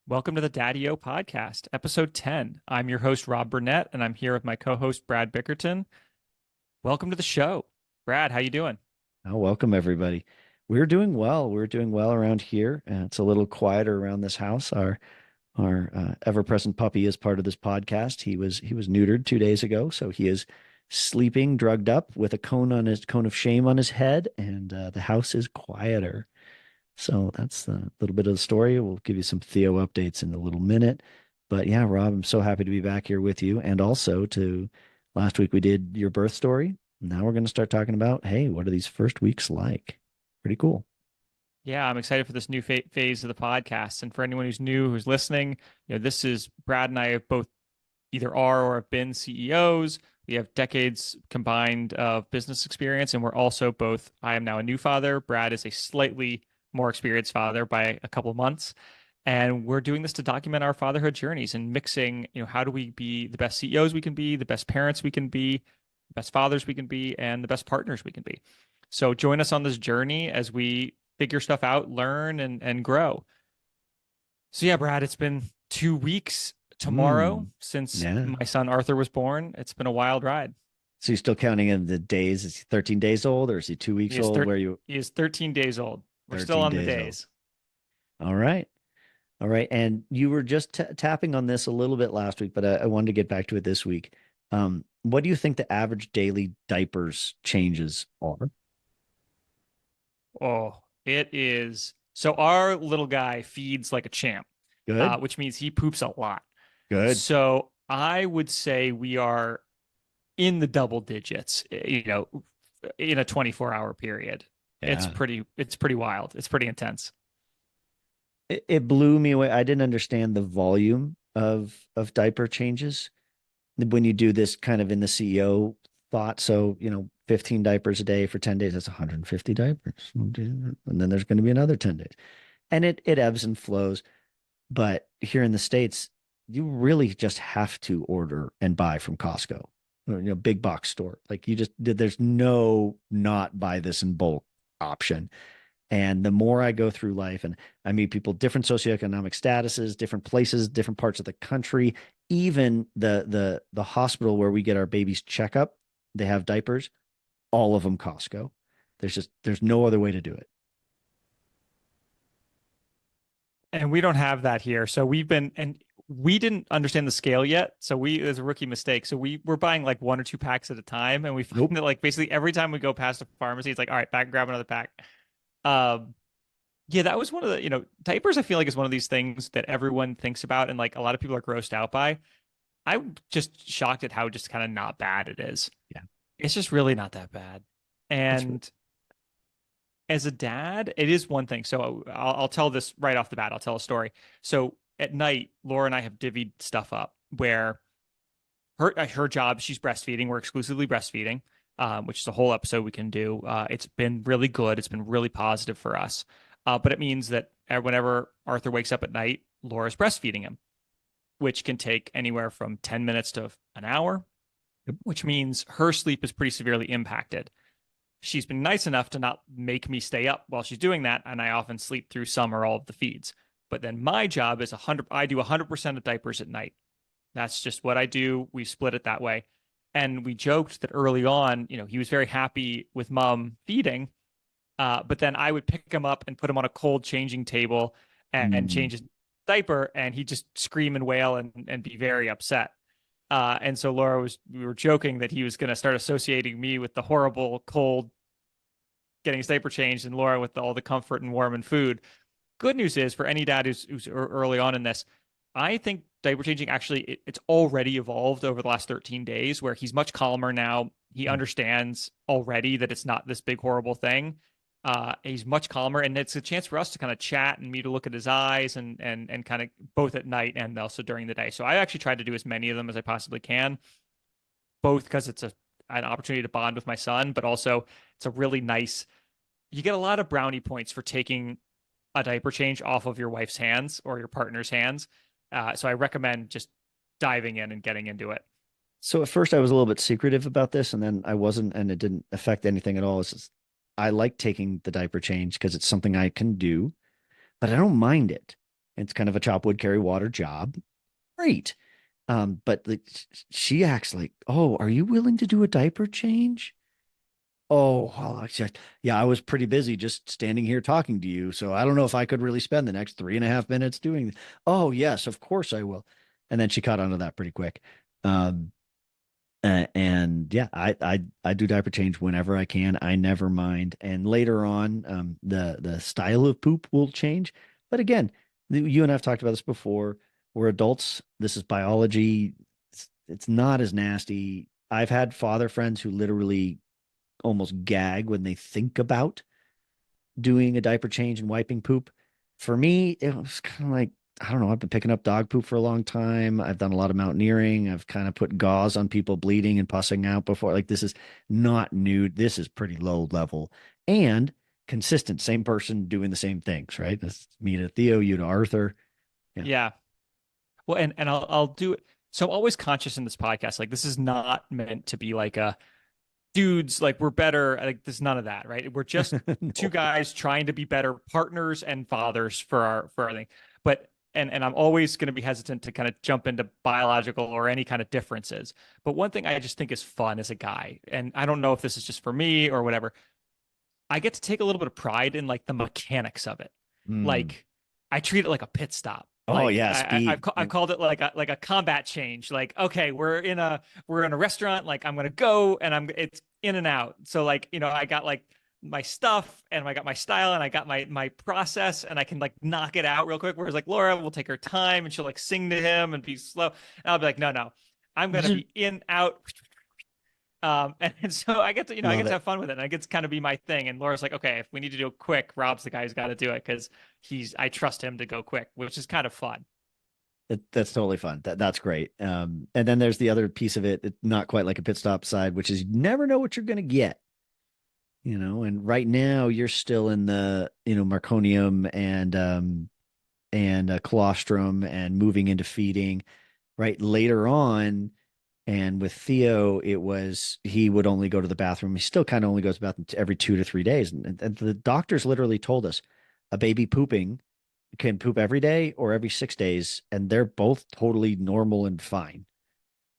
Welcome to the Daddy-O podcast, episode 10. I'm your host, Rob Burnett, and I'm here with my co-host, Brad Bickerton. Welcome to the show. Brad, how you doing? Oh, welcome everybody. We're doing well. We're doing well around here. It's a little quieter around this house. Our ever-present puppy is part of this podcast. He was neutered 2 days ago, so he is sleeping, drugged up with a cone of shame on his head, and the house is quieter. So that's a little bit of the story. We'll give you some Theo updates in a little minute. But yeah, Rob, I'm so happy to be back here with you. And also to last week we did your birth story. Now we're going to start talking about, hey, what are these first weeks like? Pretty cool. Yeah, I'm excited for this new phase of the podcast. And for anyone who's new, who's listening, this is Brad and I have both either are or have been CEOs. We have decades combined of business experience, and we're also both, I am now a new father. Brad is a slightly more experienced father by a couple of months. And we're doing this to document our fatherhood journeys and mixing, how do we be the best CEOs we can be, the best parents we can be, the best fathers we can be, and the best partners we can be. So join us on this journey as we figure stuff out, learn, and grow. So yeah, Brad, it's been 2 weeks tomorrow Mm, since yeah. my son Arthur was born. It's been a wild ride. So you're still counting in the days? Is he 13 days old or is he 2 weeks old? Where you He is 13 days old. We're still 13 on the days old? days. All right. All right. And you were just tapping on this a little bit last week, but I wanted to get back to it this week. What do you think the average daily diapers changes are? Oh, it is. So our little guy feeds like a champ, Good. which means he poops a lot. Good. So I would say we are in the double digits, in a 24-hour period. Yeah. It's pretty wild. It's pretty intense. It blew me away. I didn't understand the volume of diaper changes when you do this kind of in the CEO thought. So, 15 diapers a day for 10 days, that's 150 diapers. And then there's going to be another 10 days. And it ebbs and flows. But here in the States, you really just have to order and buy from Costco, or, big box store. Like there's no not buy this in bulk option. And the more I go through life and I meet people, different socioeconomic statuses, different places, different parts of the country, even the hospital where we get our babies checkup, they have diapers, all of them Costco. There's no other way to do it. And we don't have that here. So we didn't understand the scale yet. So it was a rookie mistake. So we're buying like one or two packs at a time. And we find Nope. that like basically every time we go past a pharmacy, it's like, all right, back and grab another pack. Um, yeah, that was one of the, diapers I feel like is one of these things that everyone thinks about and like a lot of people are grossed out by. I'm just shocked at how just kind of not bad it is. Yeah. It's just really not that bad. It's And as a dad, it is one thing. So I'll tell this right off the bat. I'll tell a story. So at night, Laura and I have divvied stuff up where her job, she's breastfeeding. We're exclusively breastfeeding, which is a whole episode we can do. It's been really good. It's been really positive for us. But it means that whenever Arthur wakes up at night, Laura's breastfeeding him, which can take anywhere from 10 minutes to an hour, Yep. which means her sleep is pretty severely impacted. She's been nice enough to not make me stay up while she's doing that, and I often sleep through some or all of the feeds. But then my job is 100. I do 100% of diapers at night. That's just what I do. We split it that way. And we joked that early on, he was very happy with mom feeding, but then I would pick him up and put him on a cold changing table and mm, change his diaper, and he'd just scream and wail and be very upset. And so we were joking that he was going to start associating me with the horrible cold getting his diaper changed and Laura with all the comfort and warm and food. Good news is for any dad who's early on in this, I think diaper changing actually it's already evolved over the last 13 days where he's much calmer now. He understands already that it's not this big horrible thing. He's much calmer, and it's a chance for us to kind of chat and me to look at his eyes and kind of both at night and also during the day. So I actually try to do as many of them as I possibly can, both because it's an opportunity to bond with my son, but also it's a really nice. You get a lot of brownie points for taking a diaper change off of your wife's hands or your partner's hands. So I recommend just diving in and getting into it. so at first I was a little bit secretive about this, and then I wasn't, and it didn't affect anything at all. I like taking the diaper change because it's something I can do, but I don't mind it. It's kind of a chop wood, carry water job. Great. But she acts like, oh, are you willing to do a diaper change? Oh, well, yeah, I was pretty busy just standing here talking to you. So I don't know if I could really spend the next 3.5 minutes doing. Oh, yes, of course I will. And then she caught onto that pretty quick. Um, and yeah, I do diaper change whenever I can. I never mind. And later on, the style of poop will change. But again, you and I've talked about this before. We're adults. This is biology. It's not as nasty. I've had father friends who literally almost gag when they think about doing a diaper change and wiping poop. For me, it was kind of like, I don't know, I've been picking up dog poop for a long time. I've done a lot of mountaineering. I've kind of put gauze on people bleeding and pussing out before. Like, this is not new. This is pretty low level and consistent. Same person doing the same things, right? That's me to Theo, you to Arthur. Yeah. Yeah. Well, and I'll do it. So I'm always conscious in this podcast, like this is not meant to be like a dudes, like we're better. Like there's none of that, right? We're just two No. guys trying to be better partners and fathers for our thing. But and I'm always going to be hesitant to kind of jump into biological or any kind of differences. But one thing I just think is fun as a guy, and I don't know if this is just for me or whatever, I get to take a little bit of pride in like the mechanics of it. Mm. Like I treat it like a pit stop. Oh Like yeah, I've speed. I've called it like a combat change. Like okay, we're in a restaurant. Like I'm gonna go and it's in and out. So like I got like my stuff and I got my style and I got my process and I can like knock it out real quick. Whereas like Laura will take her time and she'll like sing to him and be slow. And I'll be like no, I'm gonna be in out. And so I get to, I Love get to it. have fun with it, and I get to kind of be my thing. And Laura's like, okay, if we need to do it quick, Rob's the guy who's got to do it because I trust him to go quick, which is kind of fun. That's totally fun. That's great. And then there's the other piece of it, not quite like a pit stop side, which is you never know what you're going to get, and right now you're still in the, marconium and colostrum and moving into feeding, right? Later on, and with Theo, he would only go to the bathroom. He still kind of only goes to the bathroom every 2 to 3 days. And the doctors literally told us a baby pooping can poop every day or every 6 days, and they're both totally normal and fine.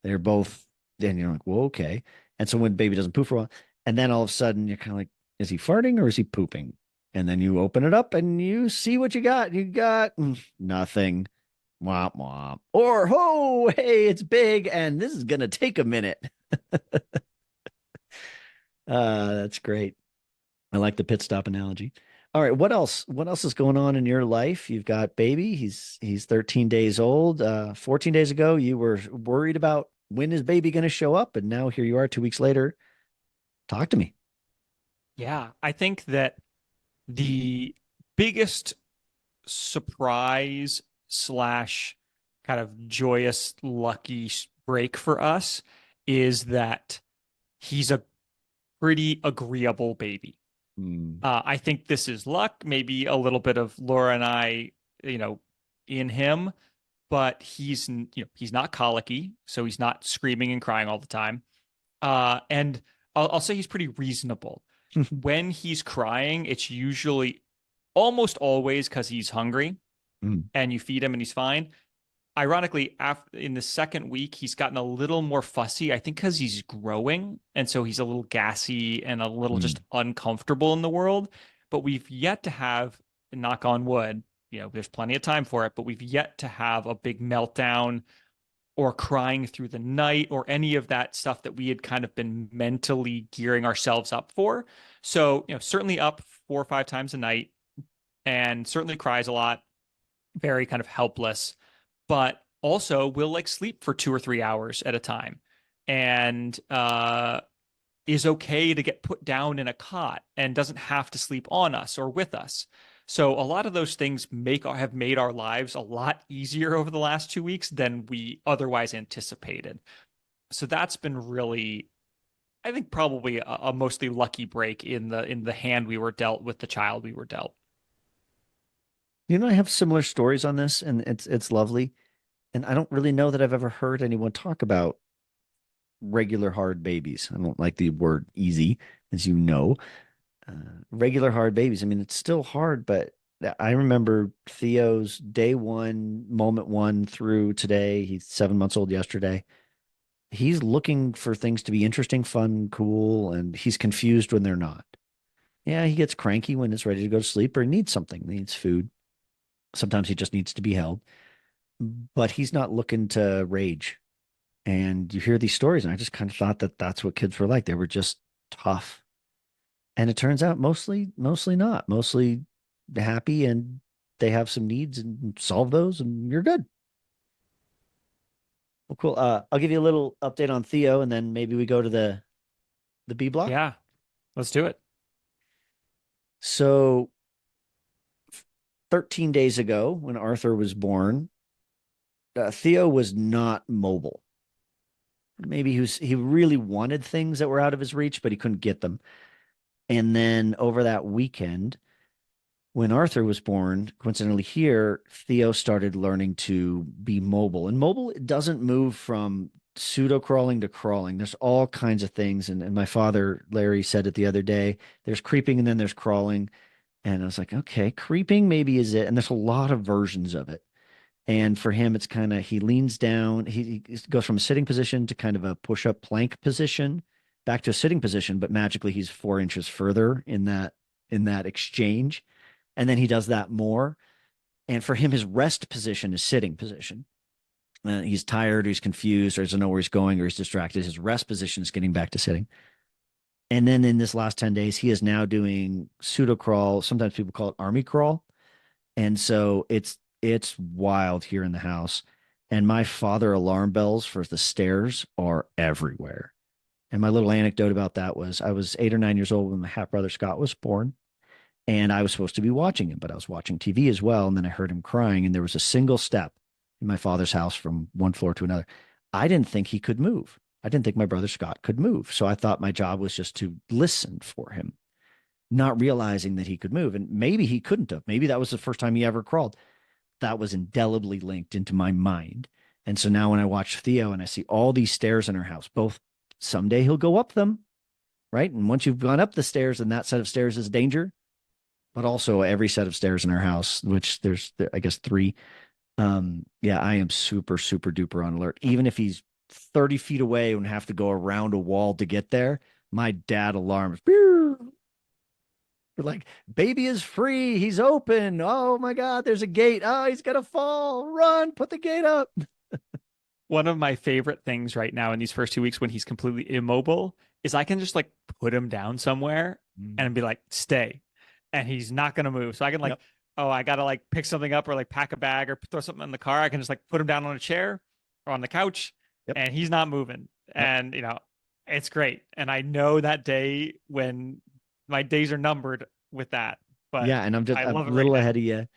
They're both, then you're like, well, okay. And so when baby doesn't poop for a while, and then all of a sudden you're kind of like, is he farting or is he pooping? And then you open it up and you see what you got. You got nothing. Womp womp. Or, oh, hey, it's big and this is going to take a minute. That's great. I like the pit stop analogy. All right, what else? What else is going on in your life? You've got baby. He's 13 days old. 14 days ago, you were worried about when is baby going to show up, and now here you are 2 weeks later. Talk to me. Yeah, I think that the biggest surprise slash kind of joyous, lucky break for us is that he's a pretty agreeable baby. Hmm. I think this is luck, maybe a little bit of Laura and I, you know, in him, but he's not colicky, so he's not screaming and crying all the time. And I'll say he's pretty reasonable. When he's crying, it's usually almost always because he's hungry Hmm. and you feed him and he's fine. Ironically, after in the second week, he's gotten a little more fussy. I think because he's growing, and so he's a little gassy and a little Hmm. just uncomfortable in the world. But we've yet to have, knock on wood, there's plenty of time for it, but we've yet to have a big meltdown or crying through the night or any of that stuff that we had kind of been mentally gearing ourselves up for. So, certainly up 4 or 5 times a night and certainly cries a lot, very kind of helpless, but also will like sleep for 2 or 3 hours at a time and is okay to get put down in a cot and doesn't have to sleep on us or with us. So a lot of those things have made our lives a lot easier over the last 2 weeks than we otherwise anticipated. So that's been really, I think, probably a mostly lucky break in the hand we were dealt with the child we were dealt. I have similar stories on this, and it's lovely. And I don't really know that I've ever heard anyone talk about regular hard babies. I don't like the word easy, as you know. Regular hard babies. I mean, it's still hard, but I remember Theo's day one, moment one through today. He's 7 months old yesterday. He's looking for things to be interesting, fun, cool, and he's confused when they're not. Yeah, he gets cranky when it's ready to go to sleep or needs something, needs food. Sometimes he just needs to be held, but he's not looking to rage. And you hear these stories, and I just kind of thought that that's what kids were like. They were just tough. And it turns out mostly not, mostly happy, and they have some needs and solve those, and you're good. Well, cool. I'll give you a little update on Theo, and then maybe we go to the B block. Yeah, let's do it. So 13 days ago, when Arthur was born, Theo was not mobile. Maybe he really wanted things that were out of his reach, but he couldn't get them. And then over that weekend, when Arthur was born, coincidentally here, Theo started learning to be mobile. And mobile it doesn't move from pseudo crawling to crawling. There's all kinds of things. And my father, Larry, said it the other day. There's creeping and then there's crawling. And I was like, okay, creeping maybe is it. And there's a lot of versions of it. And for him, it's kind of he leans down, he goes from a sitting position to kind of a push-up plank position, back to a sitting position, but magically he's 4 inches further in that exchange. And then he does that more. And for him, his rest position is sitting position. He's tired, or he's confused, or doesn't know where he's going, or he's distracted. His rest position is getting back to sitting. And then in this last 10 days, he is now doing pseudo crawl. Sometimes people call it army crawl. And so it's wild here in the house. And my father alarm bells for the stairs are everywhere. And my little anecdote about that was I was 8 or 9 years old when my half brother Scott was born. And I was supposed to be watching him, but I was watching TV as well. And then I heard him crying, and there was a single step in my father's house from one floor to another. I didn't think he could move. I didn't think my brother Scott could move. So I thought my job was just to listen for him, not realizing that he could move. And maybe he couldn't have. Maybe that was the first time he ever crawled. That was indelibly linked into my mind. And so now when I watch Theo and I see all these stairs in our house, both someday he'll go up them, right? And once you've gone up the stairs, and that set of stairs is danger, but also every set of stairs in our house, which there's, I guess, three. Yeah, I am super, super duper on alert. Even if he's 30 feet away and have to go around a wall to get there, my dad alarms. Like, baby is free. He's open. Oh my God, there's a gate. Oh, he's going to fall. Run, put the gate up. One of my favorite things right now in these first 2 weeks when he's completely immobile is I can just like put him down somewhere and be like, stay. And he's not going to move. So I can like, Yep. oh, I got to like pick something up or like pack a bag or throw something in the car. I can just like put him down on a chair or on the couch Yep. and he's not moving. Yep. And, it's great. And I know that day when my days are numbered with that, but Yeah. And I I'm love a it right little ahead now. of you.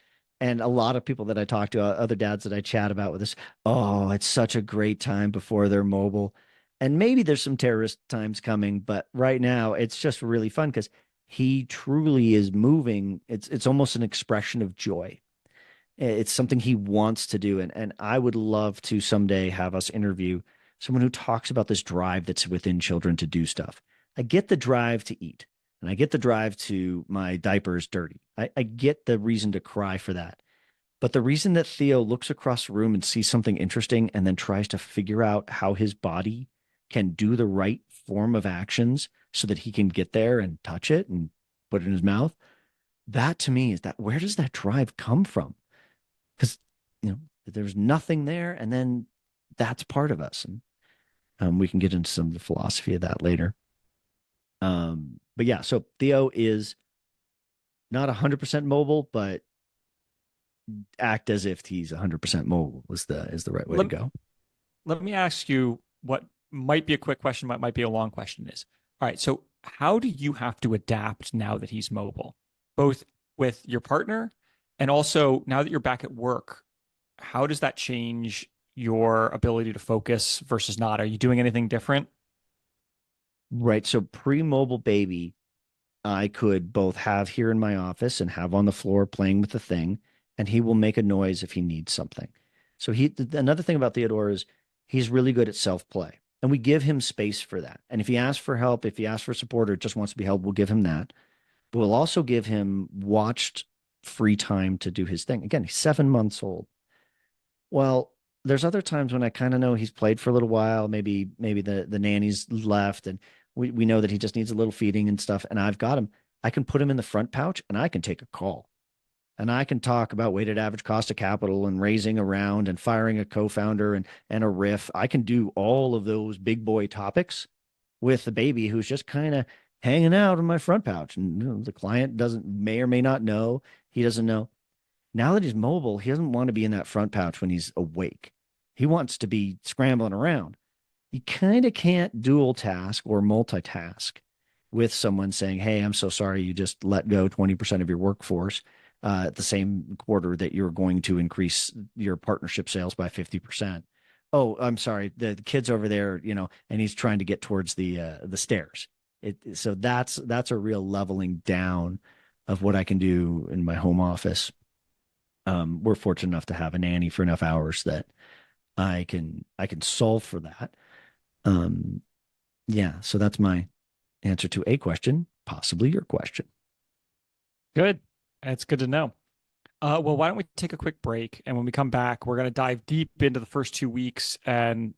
And a lot of people that I talk to, other dads that I chat about with this, oh, it's such a great time before they're mobile. And maybe there's some terrorist times coming, but right now it's just really fun because he truly is moving. It's almost an expression of joy. It's something he wants to do. And I would love to someday have us interview someone who talks about this drive that's within children to do stuff. I get the drive to eat, and I get the drive to my diapers dirty. I get the reason to cry for that. But the reason that Theo looks across the room and sees something interesting and then tries to figure out how his body can do the right form of actions so that he can get there and touch it and put it in his mouth, that to me is that where does that drive come from? Because there's nothing there, and then that's part of us, and we can get into some of the philosophy of that later. But yeah, so Theo is not 100% mobile, but act as if he's 100% mobile is the right way to Let, go. let me ask you what might be a quick question, what might be a long question is, all right, so how do you have to adapt now that he's mobile, both with your partner and also now that you're back at work? How does that change your ability to focus versus not? Are you doing anything different? Right. So pre-mobile baby, I could both have here in my office and have on the floor playing with the thing, and he will make a noise if he needs something. So another thing about Theodore is he's really good at self-play, and we give him space for that. And if he asks for help, if he asks for support or just wants to be held, we'll give him that. But we'll also give him watched free time to do his thing. Again, he's 7 months old. Well, there's other times when I kind of know he's played for a little while. Maybe the nanny's left, and we know that he just needs a little feeding and stuff. And I've got him. I can put him in the front pouch, and I can take a call, and I can talk about weighted average cost of capital and raising a round and firing a co-founder and a riff. I can do all of those big boy topics with the baby who's just kind of hanging out in my front pouch, and the client doesn't may or may not know. He doesn't know. Now that he's mobile, he doesn't want to be in that front pouch when he's awake. He wants to be scrambling around. You kind of can't dual task or multitask with someone saying, "Hey, I'm so sorry you just let go 20% of your workforce at the same quarter that you're going to increase your partnership sales by 50%. Oh, I'm sorry, the kid's over there, and he's trying to get towards the stairs. So that's a real leveling down of what I can do in my home office. We're fortunate enough to have a nanny for enough hours that I can solve for that. Um, yeah, so that's my answer to a question, possibly your question. Good. That's good to know. Well, why don't we take a quick break? And when we come back, we're going to dive deep into the first 2 weeks and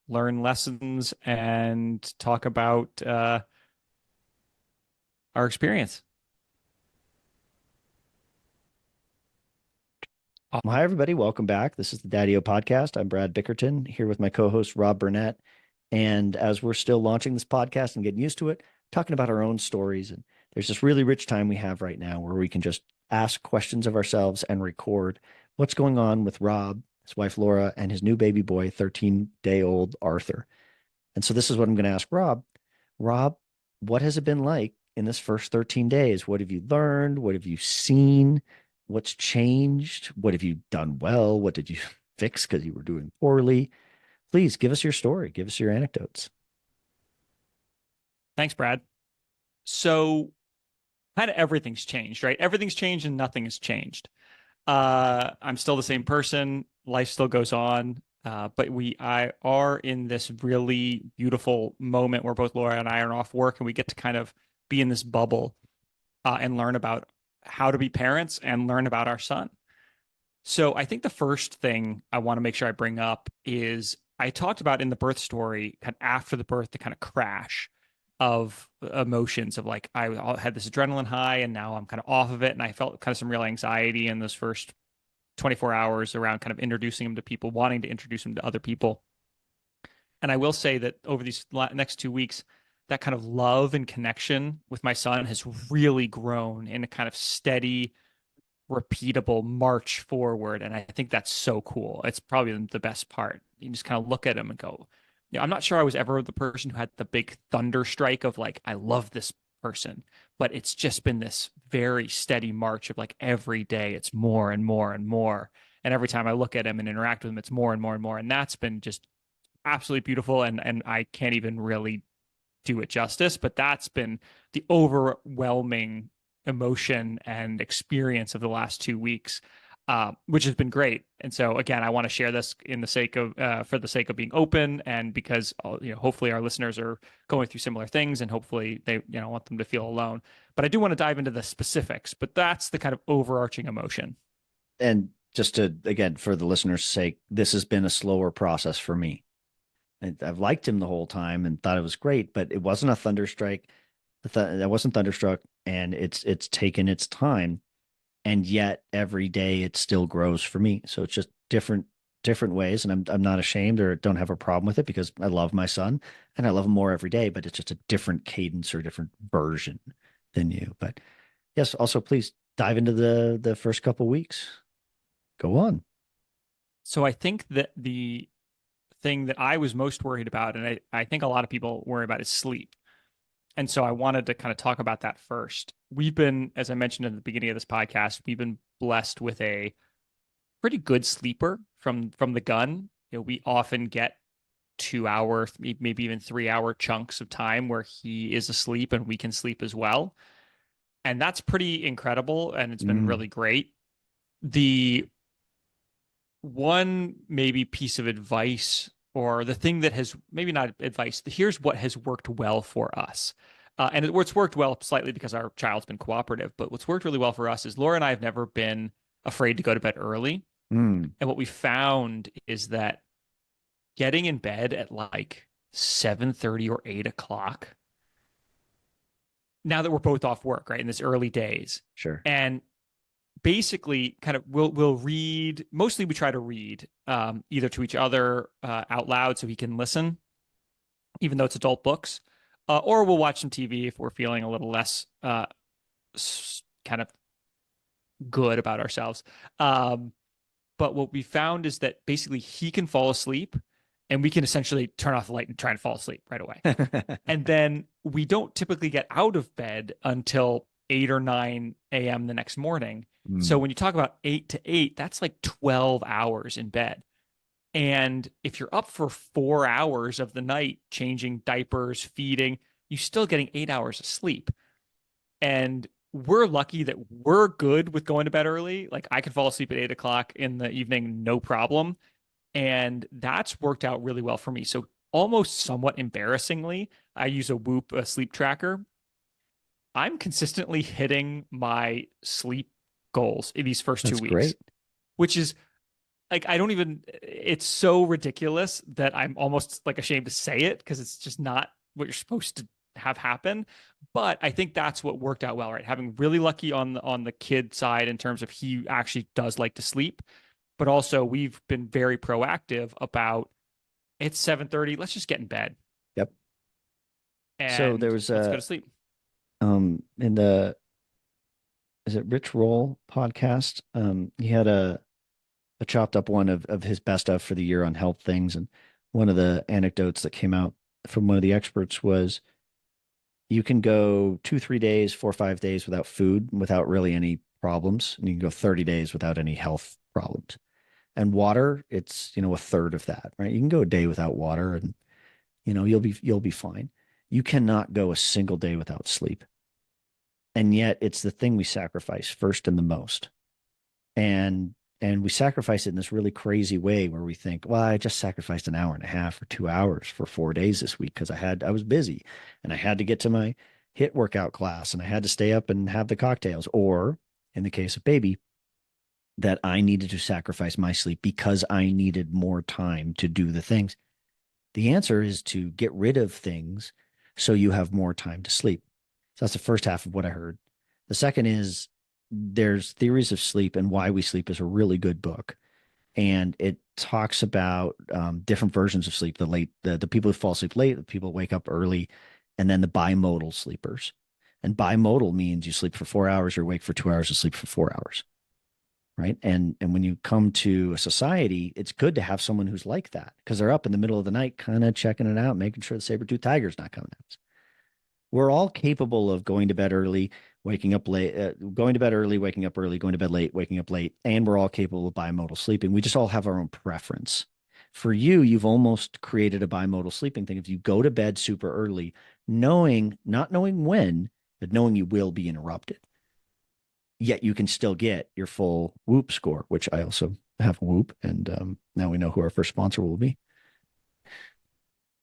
learn lessons and talk about our experience. Well, hi, everybody. Welcome back. This is the Daddy-O podcast. I'm Brad Bickerton here with my co-host, Rob Burnett. And as we're still launching this podcast and getting used to it, talking about our own stories. And there's this really rich time we have right now where we can just ask questions of ourselves and record what's going on with Rob, his wife, Laura, and his new baby boy, 13-day-old Arthur. And so this is what I'm going to ask Rob. Rob, what has it been like in this first 13 days? What have you learned? What have you seen? What's changed? What have you done well? What did you fix because you were doing poorly? Please give us your story. Give us your anecdotes. Thanks, Brad. So, kind of everything's changed, right? Everything's changed and nothing has changed. I'm still the same person. Life still goes on. But I are in this really beautiful moment where both Laura and I are off work and we get to kind of be in this bubble and learn about how to be parents and learn about our son. So I think the first thing I want to make sure I bring up is I talked about in the birth story, kind of after the birth, the kind of crash of emotions of like I had this adrenaline high and now I'm kind of off of it. And I felt kind of some real anxiety in those first 24 hours around kind of introducing him to people, wanting to introduce him to other people. And I will say that over these next 2 weeks, that kind of love and connection with my son has really grown in a kind of steady, repeatable march forward. And I think that's so cool. It's probably the best part. You just kind of look at him and go, I'm not sure I was ever the person who had the big thunder strike of like, I love this person, but it's just been this very steady march of like every day it's more and more and more. And every time I look at him and interact with him, it's more and more and more. And that's been just absolutely beautiful. And I can't even really do it justice, but that's been the overwhelming emotion and experience of the last 2 weeks, which has been great. And so again, I want to share this in the sake of for the sake of being open, and because hopefully our listeners are going through similar things, and hopefully they want them to feel alone. But I do want to dive into the specifics. But that's the kind of overarching emotion. And just to, again, for the listeners' sake, this has been a slower process for me. I've liked him the whole time and thought it was great, but it wasn't a thunderstrike. I wasn't thunderstruck, and it's taken its time, and yet every day it still grows for me. So it's just different ways, and I'm not ashamed or don't have a problem with it because I love my son and I love him more every day. But it's just a different cadence or a different version than you. But yes, also please dive into the first couple weeks. Go on. So I think that the thing that I was most worried about, and I think a lot of people worry about, is sleep. And so I wanted to kind of talk about that first. We've been, as I mentioned in the beginning of this podcast, we've been blessed with a pretty good sleeper from the gun. We often get 2 hour, maybe even 3 hour chunks of time where he is asleep and we can sleep as well. And that's pretty incredible. And it's been really great. The one maybe piece of advice, or the thing that has maybe not advice, here's what has worked well for us. And it's worked well slightly because our child's been cooperative. But what's worked really well for us is Laura and I have never been afraid to go to bed early. Mm, And what we found is that getting in bed at like 7:30 or 8 o'clock, now that we're both off work, right, in this early days, sure. and basically kind of we'll read, mostly we try to read either to each other out loud so he can listen, even though it's adult books, or we'll watch some TV if we're feeling a little less kind of good about ourselves. Um, but what we found is that basically he can fall asleep and we can essentially turn off the light and try and fall asleep right away. And then we don't typically get out of bed until 8 or 9 a.m. the next morning. So Mm, when you talk about 8 to 8, that's like 12 hours in bed. And if you're up for 4 hours of the night, changing diapers, feeding, you're still getting 8 hours of sleep. And we're lucky that we're good with going to bed early. Like I could fall asleep at 8 o'clock in the evening, no problem. And that's worked out really well for me. So almost somewhat embarrassingly, I use a Whoop, a sleep tracker. I'm consistently hitting my sleep goals in these first two that's weeks, great. which is like I don't even, it's so ridiculous that I'm almost like ashamed to say it because it's just not what you're supposed to have happen. But I think that's what worked out well, right? Having really lucky on the kid side in terms of he actually does like to sleep, but also we've been very proactive about it's 7:30, let's just get in bed Yep. So there and was let's go a to sleep. in the is it Rich Roll podcast? He had a chopped up one of his best of for the year on health things, and one of the anecdotes that came out from one of the experts was you can go 2, 3 days, 4, 5 days without food without really any problems, and you can go 30 days without any health problems. And water, it's a third of that, right? You can go a day without water, and you'll be fine. You cannot go a single day without sleep, and yet it's the thing we sacrifice first and the most. And we sacrifice it in this really crazy way where we think, well, I just sacrificed an hour and a half or 2 hours for 4 days this week because I was busy and I had to get to my hit workout class and I had to stay up and have the cocktails. Or in the case of baby, that I needed to sacrifice my sleep because I needed more time to do the things. The answer is to get rid of things so you have more time to sleep. So that's the first half of what I heard. The second is there's Theories of Sleep and Why We Sleep is a really good book. And it talks about different versions of sleep, the people who fall asleep late, the people who wake up early, and then the bimodal sleepers. And bimodal means you sleep for 4 hours, you're awake for 2 hours, and sleep for 4 hours. Right. And when you come to a society, it's good to have someone who's like that because they're up in the middle of the night, kind of checking it out, making sure the saber-tooth tiger's not coming at us. We're all capable of going to bed early, waking up late, going to bed early, waking up early, going to bed late, waking up late, and we're all capable of bimodal sleeping. We just all have our own preference. For you, you've almost created a bimodal sleeping thing. If you go to bed super early, not knowing when, but knowing you will be interrupted, yet you can still get your full Whoop score, which I also have a Whoop, and now we know who our first sponsor will be.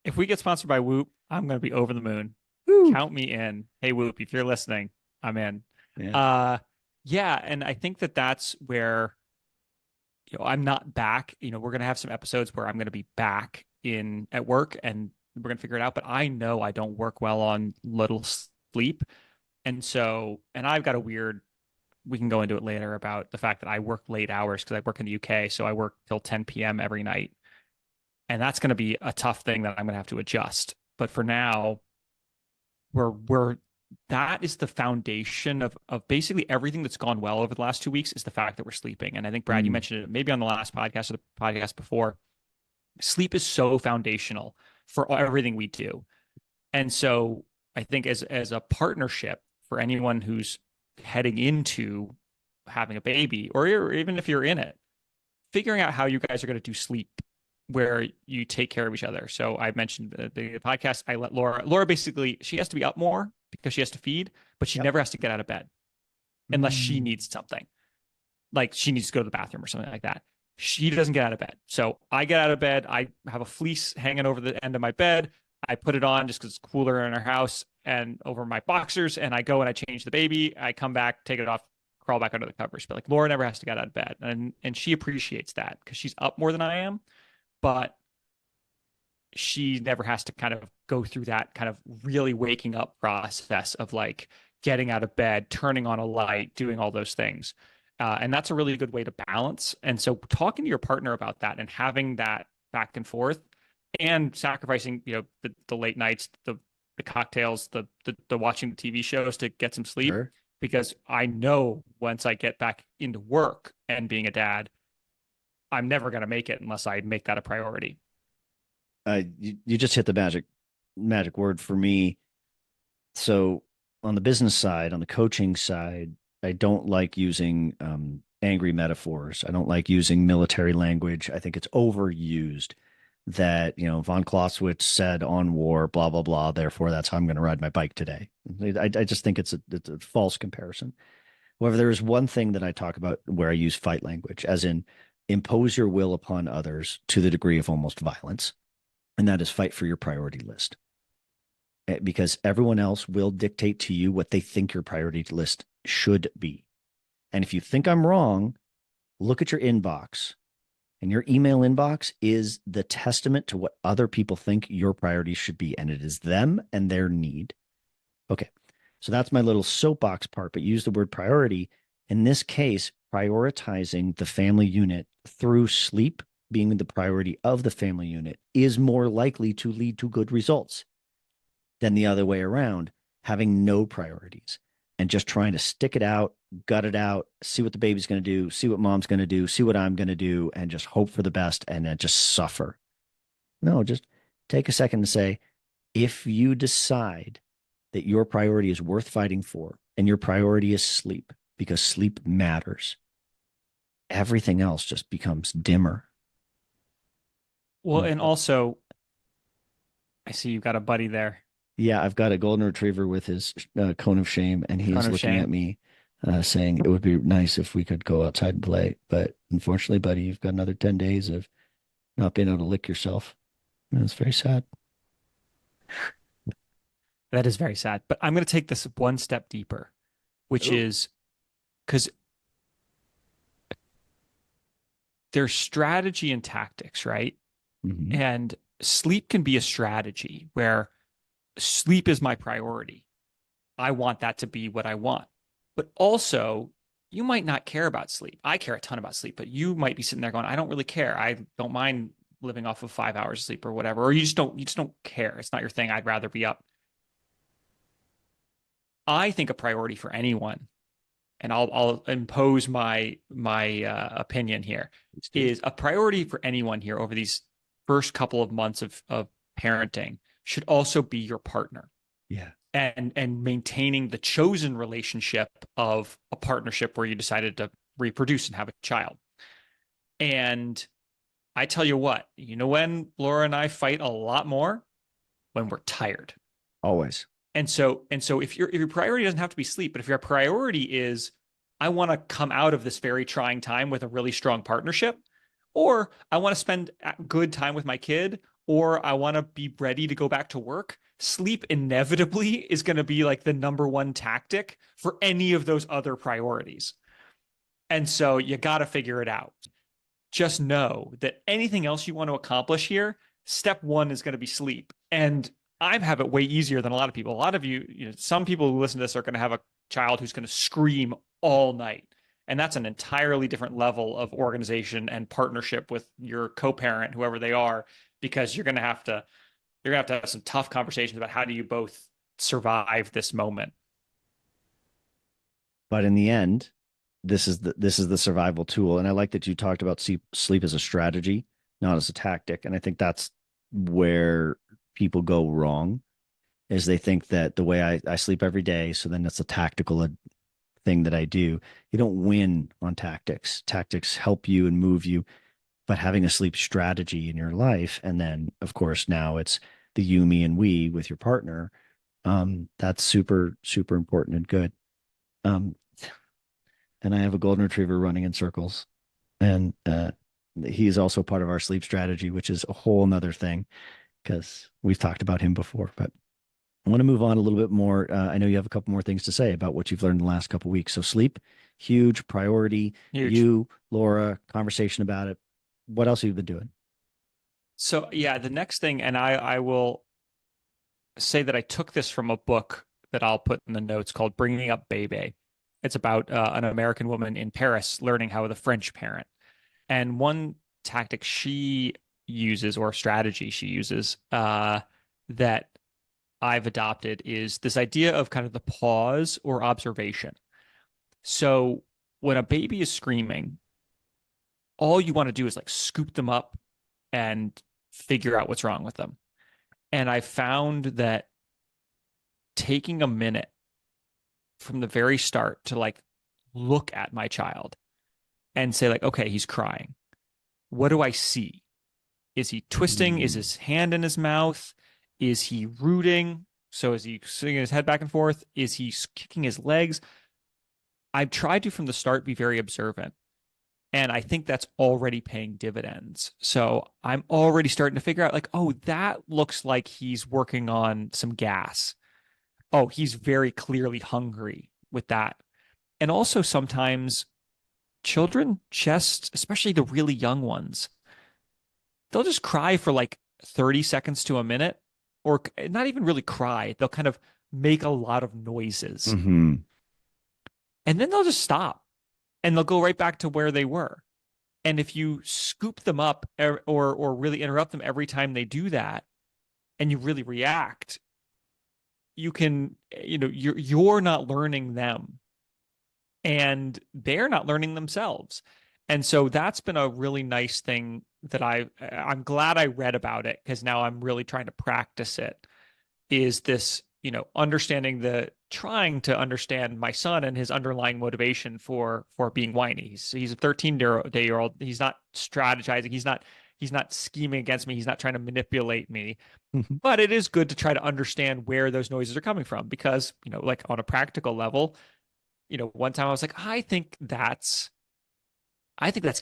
If we get sponsored by Whoop, I'm going to be over the moon. Woo! Count me in. Hey, Whoop, if you're listening, I'm in. Yeah. Uh, yeah, and I think that that's where I'm not back. We're going to have some episodes where I'm going to be back in at work and we're going to figure it out. But I know I don't work well on little sleep. And so, and I've got a weird, we can go into it later about the fact that I work late hours because I work in the UK. So I work till 10 p.m. every night. And that's going to be a tough thing that I'm going to have to adjust. But for now, we're that is the foundation of basically everything that's gone well over the last 2 weeks is the fact that we're sleeping. And I think Brad, you Mm. mentioned it maybe on the last podcast or the podcast before. Sleep is so foundational for everything we do. And so I think as a partnership for anyone who's heading into having a baby, or even if you're in it, figuring out how you guys are going to do sleep where you take care of each other. So I mentioned the podcast. I let Laura basically, she has to be up more because she has to feed, but she Yep. never has to get out of bed unless she Mm. needs something. Like she needs to go to the bathroom or something like that. She doesn't get out of bed. So I get out of bed. I have a fleece hanging over the end of my bed. I put it on just because it's cooler in our house. and over my boxers, and I go and I change the baby. I come back, take it off, crawl back under the covers. But like Laura never has to get out of bed, and she appreciates that because she's up more than I am, but she never has to kind of go through that kind of really waking up process of like getting out of bed, turning on a light, doing all those things. And that's a really good way to balance. And so talking to your partner about that and having that back and forth and sacrificing, the late nights, the cocktails, the watching the TV shows to get some sleep. Sure. Because I know once I get back into work and being a dad, I'm never going to make it unless I make that a priority. You just hit the magic word for me. So on the business side, on the coaching side, I don't like using angry metaphors. I don't like using military language. I think it's overused. That von Clausewitz said on war, blah blah blah. Therefore, that's how I'm going to ride my bike today. I just think it's a false comparison. However, there is one thing that I talk about where I use fight language, as in impose your will upon others to the degree of almost violence, and that is fight for your priority list. Because everyone else will dictate to you what they think your priority list should be. And if you think I'm wrong, look at your inbox. And your email inbox is the testament to what other people think your priorities should be. And it is them and their need. Okay. So that's my little soapbox part, but use the word priority. In this case, prioritizing the family unit through sleep being the priority of the family unit is more likely to lead to good results than the other way around, having no priorities and just trying to stick it out, gut it out, see what the baby's going to do, see what mom's going to do, see what I'm going to do, and just hope for the best and then just suffer. No, just take a second to say, if you decide that your priority is worth fighting for and your priority is sleep, because sleep matters, everything else just becomes dimmer. Well, and also, I see you've got a buddy there. Yeah, I've got a golden retriever with his cone of shame, and he's looking at me saying it would be nice if we could go outside and play. But unfortunately, buddy, you've got another 10 days of not being able to lick yourself. And it's very sad. That is very sad. But I'm going to take this one step deeper, which is because there's strategy and tactics, right? Mm-hmm. And sleep can be a strategy where sleep is my priority. I want that to be what I want. But also, you might not care about sleep. I care a ton about sleep, but you might be sitting there going, I don't really care. I don't mind living off of 5 hours of sleep or whatever. Or you just don't care. It's not your thing. I'd rather be up. I think a priority for anyone, and I'll impose my opinion here, is a priority for anyone here over these first couple of months of parenting should also be your partner. Yeah. And maintaining the chosen relationship of a partnership where you decided to reproduce and have a child. And I tell you what, when Laura and I fight a lot more? When we're tired. Always. And so if your priority doesn't have to be sleep, but if your priority is, I want to come out of this very trying time with a really strong partnership, or I want to spend good time with my kid, or I want to be ready to go back to work, sleep inevitably is going to be like the number one tactic for any of those other priorities. And so you got to figure it out. Just know that anything else you want to accomplish here, step one is going to be sleep. And I have it way easier than a lot of people. A lot of some people who listen to this are going to have a child who's going to scream all night. And that's an entirely different level of organization and partnership with your co-parent, whoever they are, because you're going to have to have some tough conversations about how do you both survive this moment. But in the end, this is the survival tool. And I like that you talked about sleep as a strategy, not as a tactic. And I think that's where people go wrong, is they think that the way I sleep every day, so then that's a tactical thing that I do. You don't win on tactics. Tactics help you and move you, but having a sleep strategy in your life, and then of course now it's the you, me, and we with your partner. That's super, super important and good. And I have a golden retriever running in circles, and he is also part of our sleep strategy, which is a whole nother thing because we've talked about him before. But I want to move on a little bit more. I know you have a couple more things to say about what you've learned in the last couple of weeks. So sleep, huge priority. Huge. You, Laura, conversation about it. What else have you been doing? So yeah, the next thing, and I will say that I took this from a book that I'll put in the notes called Bringing Up Bebe. It's about an American woman in Paris learning how the French parent. And one tactic she uses or strategy she uses that I've adopted is this idea of kind of the pause or observation. So when a baby is screaming, all you want to do is like scoop them up and figure out what's wrong with them. And I found that taking a minute from the very start to like look at my child and say like, okay, he's crying. What do I see? Is he twisting? Is Mm. his hand in his mouth? Is he rooting? So is he swinging his head back and forth? Is he kicking his legs? I've tried to from the start be very observant. And I think that's already paying dividends. So I'm already starting to figure out like, oh, that looks like he's working on some gas. Oh, he's very clearly hungry with that. And also sometimes children just, especially the really young ones, they'll just cry for like 30 seconds to a minute, or not even really cry. They'll kind of make a lot of noises Hmm. and then they'll just stop and they'll go right back to where they were. And if you scoop them up or really interrupt them every time they do that and you really react, you can, you're not learning them and they're not learning themselves. And so that's been a really nice thing that I'm glad I read about it because now I'm really trying to practice it. Is this, understanding trying to understand my son and his underlying motivation for being whiny. He's a 13-day-old. He's not strategizing. He's not scheming against me. He's not trying to manipulate me. But it is good to try to understand where those noises are coming from because, like on a practical level, one time I was like, I think that's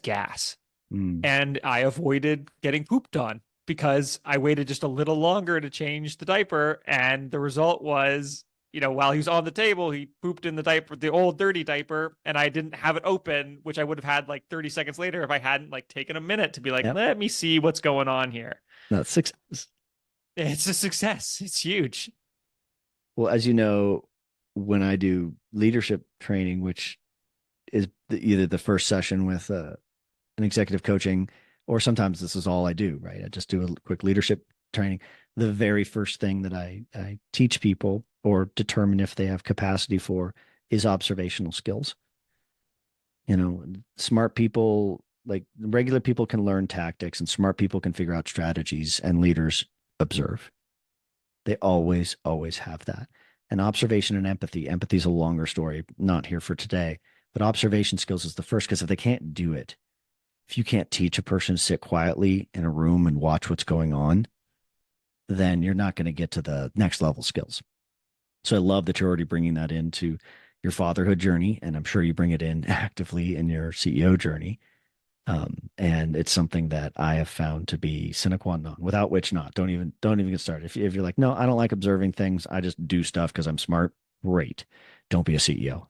gas. Mm. And I avoided getting pooped on because I waited just a little longer to change the diaper. And the result was, while he was on the table, he pooped in the diaper, the old dirty diaper, and I didn't have it open, which I would have had like 30 seconds later if I hadn't like taken a minute to be like, Yep. let me see what's going on here. That's success. It's a success. It's huge. Well, as you know, when I do leadership training, which is either the first session with an executive coaching, or sometimes this is all I do, right? I just do a quick leadership training. The very first thing that I teach people or determine if they have capacity for is observational skills. Smart people, like regular people, can learn tactics, and smart people can figure out strategies, and leaders observe. They always, always have that. And observation and empathy. Empathy is a longer story, not here for today. But observation skills is the first, because if they can't do it, if you can't teach a person to sit quietly in a room and watch what's going on, then you're not going to get to the next level skills. So I love that you're already bringing that into your fatherhood journey, and I'm sure you bring it in actively in your CEO journey. And it's something that I have found to be sine qua non, without which not. Don't even get started. If you're like, no, I don't like observing things, I just do stuff because I'm smart. Great. Don't be a CEO.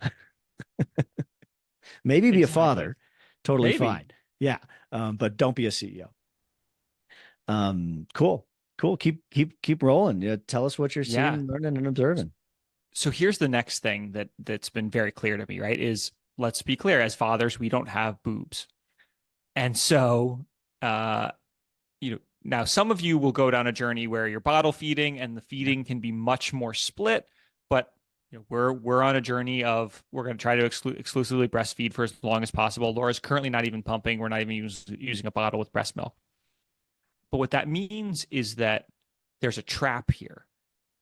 Maybe be a Exactly. father. Totally Maybe. fine. Yeah. But don't be a CEO. Cool. Cool. Keep rolling. Yeah, tell us what you're Yeah. seeing, learning, and observing. So here's the next thing that's been very clear to me, right? Is let's be clear, as fathers, we don't have boobs. And so uh now some of you will go down a journey where you're bottle feeding and the Yeah. feeding can be much more split, but we're on a journey of we're going to try to exclusively breastfeed for as long as possible. Laura's currently not even pumping. We're not even using a bottle with breast milk. But what that means is that there's a trap here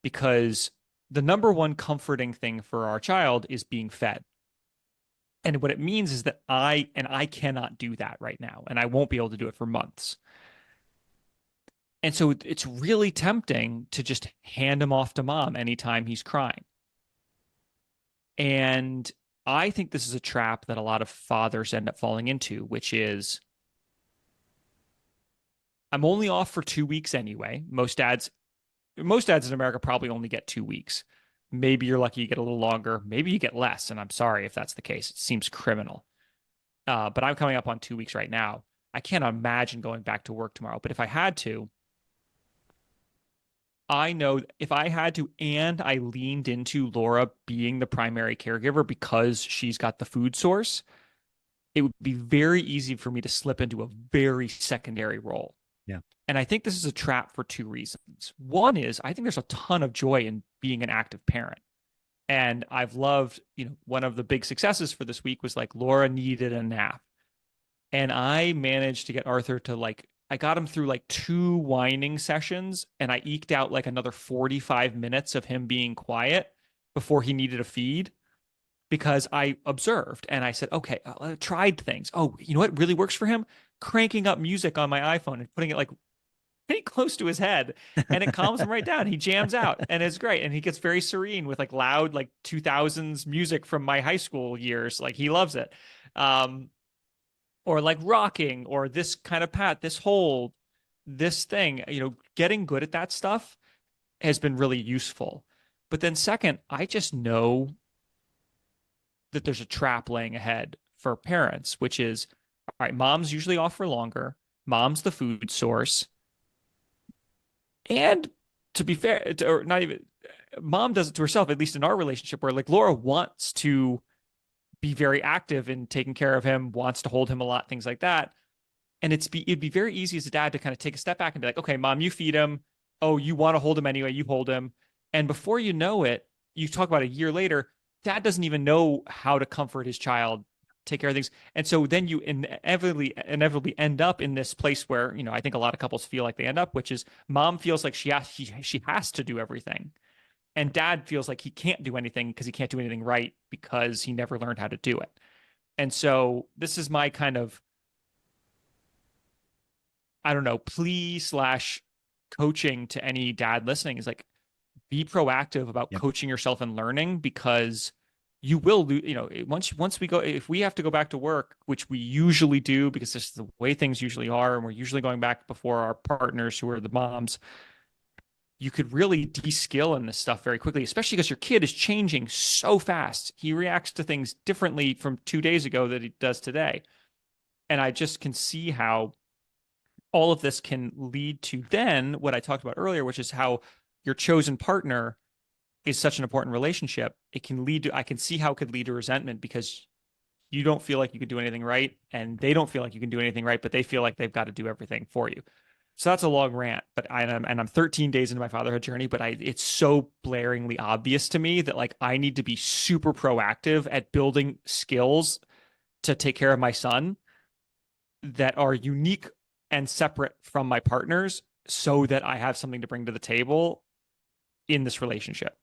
because the number one comforting thing for our child is being fed. And what it means is that I cannot do that right now, and I won't be able to do it for months. And so it's really tempting to just hand him off to mom anytime he's crying. And I think this is a trap that a lot of fathers end up falling into, which is I'm only off for 2 weeks anyway. Most dads most dads in America probably only get 2 weeks. Maybe you're lucky you get a little longer. Maybe you get less. And I'm sorry if that's the case. It seems criminal. But I'm coming up on 2 weeks right now. I can't imagine going back to work tomorrow. But if I had to, I know if I had to, and I leaned into Laura being the primary caregiver because she's got the food source, it would be very easy for me to slip into a very secondary role. Yeah. And I think this is a trap for two reasons. One is I think there's a ton of joy in being an active parent. And I've loved, one of the big successes for this week was like Laura needed a nap. And I managed to get Arthur to I got him through like two whining sessions and I eked out like another 45 minutes of him being quiet before he needed a feed because I observed and I said, okay, I tried things. Oh, you know what really works for him? Cranking up music on my iPhone and putting it like pretty close to his head and it calms him right down. He jams out and it's great. And he gets very serene with like loud, like 2000s music from my high school years. Like he loves it. Or like rocking or this kind of pat, this hold, this thing, getting good at that stuff has been really useful. But then second, I just know that there's a trap laying ahead for parents, which is, all right, mom's usually off for longer. Mom's the food source. And to be fair, or not even, mom does it to herself, at least in our relationship, where like Laura wants to be very active in taking care of him, wants to hold him a lot, things like that. And it'd be very easy as a dad to kind of take a step back and be like, okay, mom, you feed him. Oh, you want to hold him anyway, you hold him. And before you know it, you talk about a year later, dad doesn't even know how to comfort his child, take care of things. And so then you inevitably end up in this place where, I think a lot of couples feel like they end up, which is mom feels like she has to do everything. And dad feels like he can't do anything because he can't do anything right because he never learned how to do it. And so this is my kind of, I don't know, plea slash coaching to any dad listening is like, be proactive about Yep. coaching yourself and learning because you will lose, once we go, if we have to go back to work, which we usually do because this is the way things usually are, and we're usually going back before our partners who are the moms, you could really de-skill in this stuff very quickly, especially because your kid is changing so fast. He reacts to things differently from 2 days ago that he does today. And I just can see how all of this can lead to then what I talked about earlier, which is how your chosen partner is such an important relationship. It can lead to, I can see how it could lead to resentment because you don't feel like you could do anything right. And they don't feel like you can do anything right, but they feel like they've got to do everything for you. So that's a long rant, but I'm 13 days into my fatherhood journey, but it's so blaringly obvious to me that like I need to be super proactive at building skills to take care of my son that are unique and separate from my partners so that I have something to bring to the table in this relationship.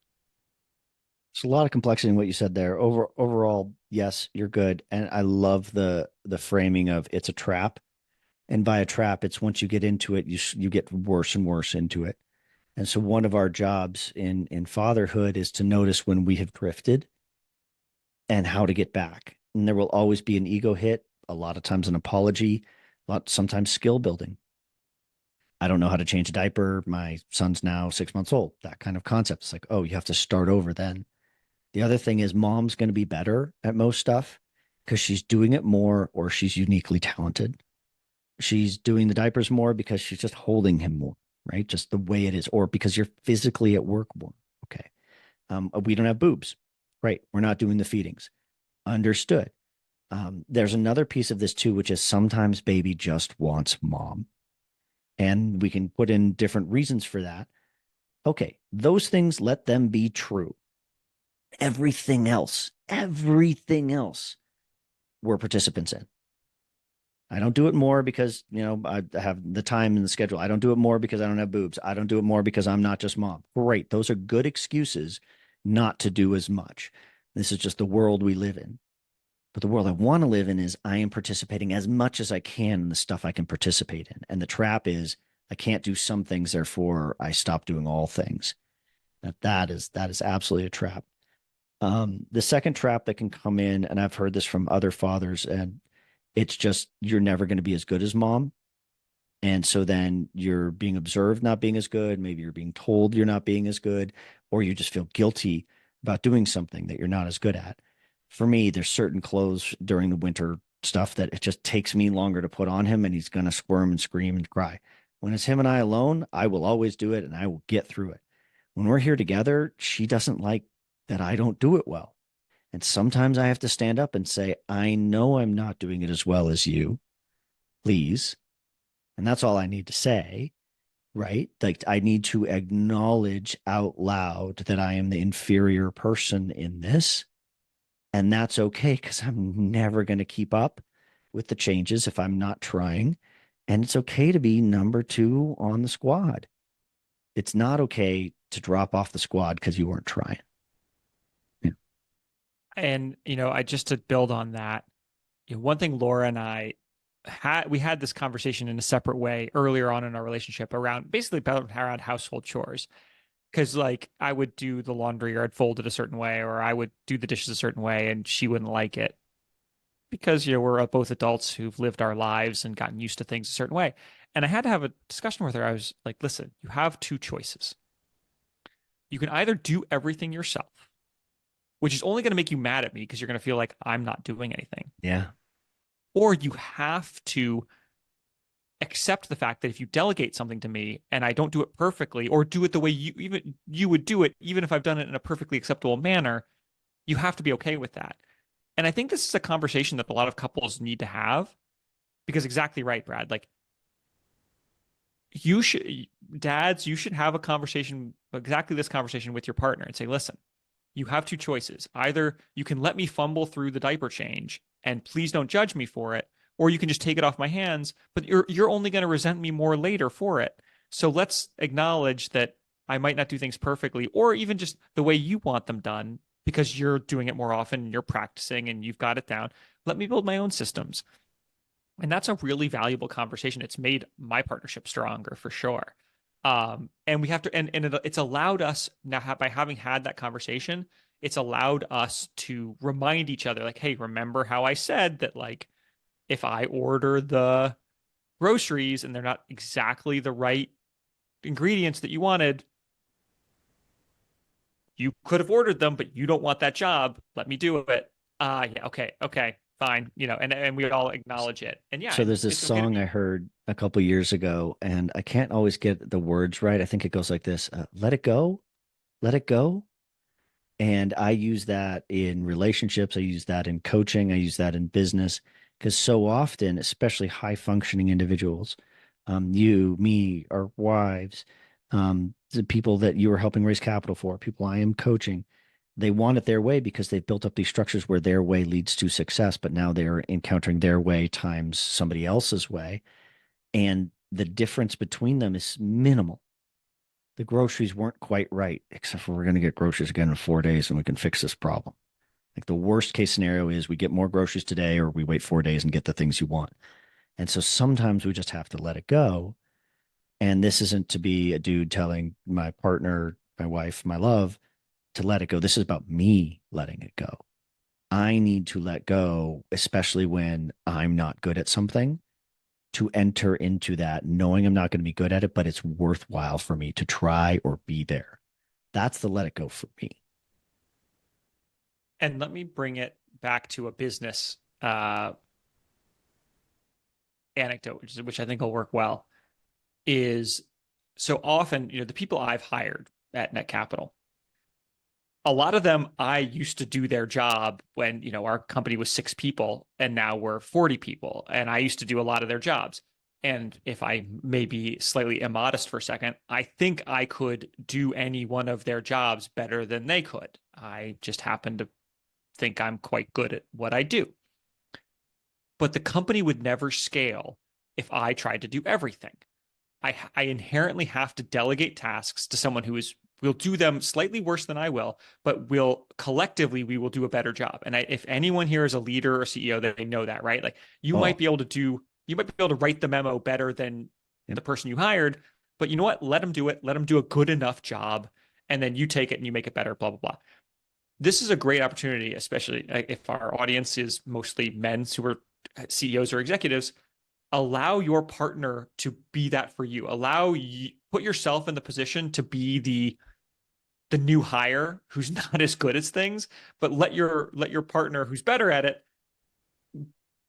There's a lot of complexity in what you said there. Overall, yes, you're good. And I love the framing of it's a trap. And by a trap, it's once you get into it, you get worse and worse into it. And so one of our jobs in fatherhood is to notice when we have drifted and how to get back. And there will always be an ego hit, a lot of times an apology, sometimes skill building. I don't know how to change a diaper. My son's now 6 months old. That kind of concept. It's like, oh, you have to start over then. The other thing is mom's going to be better at most stuff because she's doing it more or she's uniquely talented. She's doing the diapers more because she's just holding him more, right? Just the way it is, or because you're physically at work more. Okay. We don't have boobs. Great. We're not doing the feedings. Understood. There's another piece of this too, which is sometimes baby just wants mom. And we can put in different reasons for that. Okay. Those things, let them be true. Everything else, we're participants in. I don't do it more because, I have the time and the schedule. I don't do it more because I don't have boobs. I don't do it more because I'm not just mom. Great. Those are good excuses not to do as much. This is just the world we live in. But the world I want to live in is I am participating as much as I can in the stuff I can participate in. And the trap is I can't do some things, therefore I stop doing all things. That is absolutely a trap. The second trap that can come in, and I've heard this from other fathers, and it's just you're never going to be as good as mom. And so then you're being observed not being as good. Maybe you're being told you're not being as good, or you just feel guilty about doing something that you're not as good at. For me, there's certain clothes during the winter stuff that it just takes me longer to put on him, and he's going to squirm and scream and cry. When it's him and I alone, I will always do it and I will get through it. When we're here together, she doesn't like that I don't do it well. And sometimes I have to stand up and say, I know I'm not doing it as well as you. Please. And that's all I need to say, right? Like I need to acknowledge out loud that I am the inferior person in this. And that's okay because I'm never going to keep up with the changes if I'm not trying. And it's okay to be number two on the squad. It's not okay to drop off the squad because you weren't trying. Yeah. And, I just to build on that, one thing Laura and I we had this conversation in a separate way earlier on in our relationship around basically around household chores. Because like I would do the laundry or I'd fold it a certain way or I would do the dishes a certain way and she wouldn't like it because we're both adults who've lived our lives and gotten used to things a certain way. And I had to have a discussion with her. I was like, listen, you have two choices. You can either do everything yourself, which is only going to make you mad at me because you're going to feel like I'm not doing anything, Yeah. or you have to accept the fact that if you delegate something to me and I don't do it perfectly or do it the way you would do it, even if I've done it in a perfectly acceptable manner, you have to be okay with that. And I think this is a conversation that a lot of couples need to have because exactly right, Brad. Like you should, dads, you should have a conversation, exactly this conversation with your partner and say, listen, you have two choices. Either you can let me fumble through the diaper change and please don't judge me for it, or you can just take it off my hands, but you're only going to resent me more later for it. So let's acknowledge that I might not do things perfectly or even just the way you want them done because you're doing it more often and you're practicing and you've got it down. Let me build my own systems. And that's a really valuable conversation. It's made my partnership stronger for sure. And we have to, and it's allowed us now by having had that conversation, it's allowed us to remind each other, like, hey, remember how I said that, like, if I order the groceries and they're not exactly the right ingredients that you wanted, you could have ordered them, but you don't want that job. Let me do it. Yeah, okay, fine. And we all acknowledge it. And yeah, So and there's this it's okay to song be. I heard a couple years ago, and I can't always get the words right. I think it goes like this: "Let it go, let it go." And I use that in relationships. I use that in coaching. I use that in business because so often, especially high functioning individuals, you, me, our wives, the people that you are helping raise capital for, people I am coaching, they want it their way because they've built up these structures where their way leads to success, but now they're encountering their way times somebody else's way. And the difference between them is minimal. The groceries weren't quite right, except for we're going to get groceries again in 4 days and we can fix this problem. Like the worst case scenario is we get more groceries today or we wait 4 days and get the things you want. And so sometimes we just have to let it go. And this isn't to be a dude telling my partner, my wife, my love to let it go. This is about me letting it go. I need to let go, especially when I'm not good at something, to enter into that knowing I'm not going to be good at it, but it's worthwhile for me to try or be there. That's the let it go for me. And let me bring it back to a business anecdote, which I think will work well. Is so often, the people I've hired at Net Capital, a lot of them I used to do their job when, our company was 6 people and now we're 40 people. And I used to do a lot of their jobs. And if I may be slightly immodest for a second, I think I could do any one of their jobs better than they could. I just happen to think I'm quite good at what I do. But the company would never scale if I tried to do everything. I inherently have to delegate tasks to someone who will do them slightly worse than I will, but will collectively we will do a better job. And if anyone here is a leader or CEO, they know that, right? Like Oh, you might be able to write the memo better than yep. the person you hired, but you know what? Let them do it. Let them do a good enough job, and then you take it and you make it better. Blah blah blah. This is a great opportunity, especially if our audience is mostly men who are CEOs or executives. allow your partner to be that for you. Put yourself in the position to be the new hire who's not as good as things, but let your partner who's better at it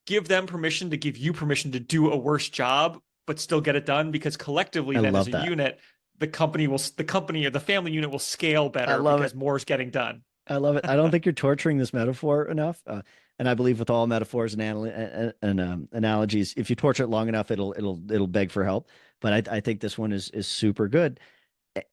give them permission to give you permission to do a worse job, but still get it done, because collectively I then as love a that. unit, the company or the family unit will scale I better love because it. more is getting done. I love it. I don't think you're torturing this metaphor enough. And I believe with all metaphors and, analogies, if you torture it long enough, it'll beg for help. But I think this one is super good.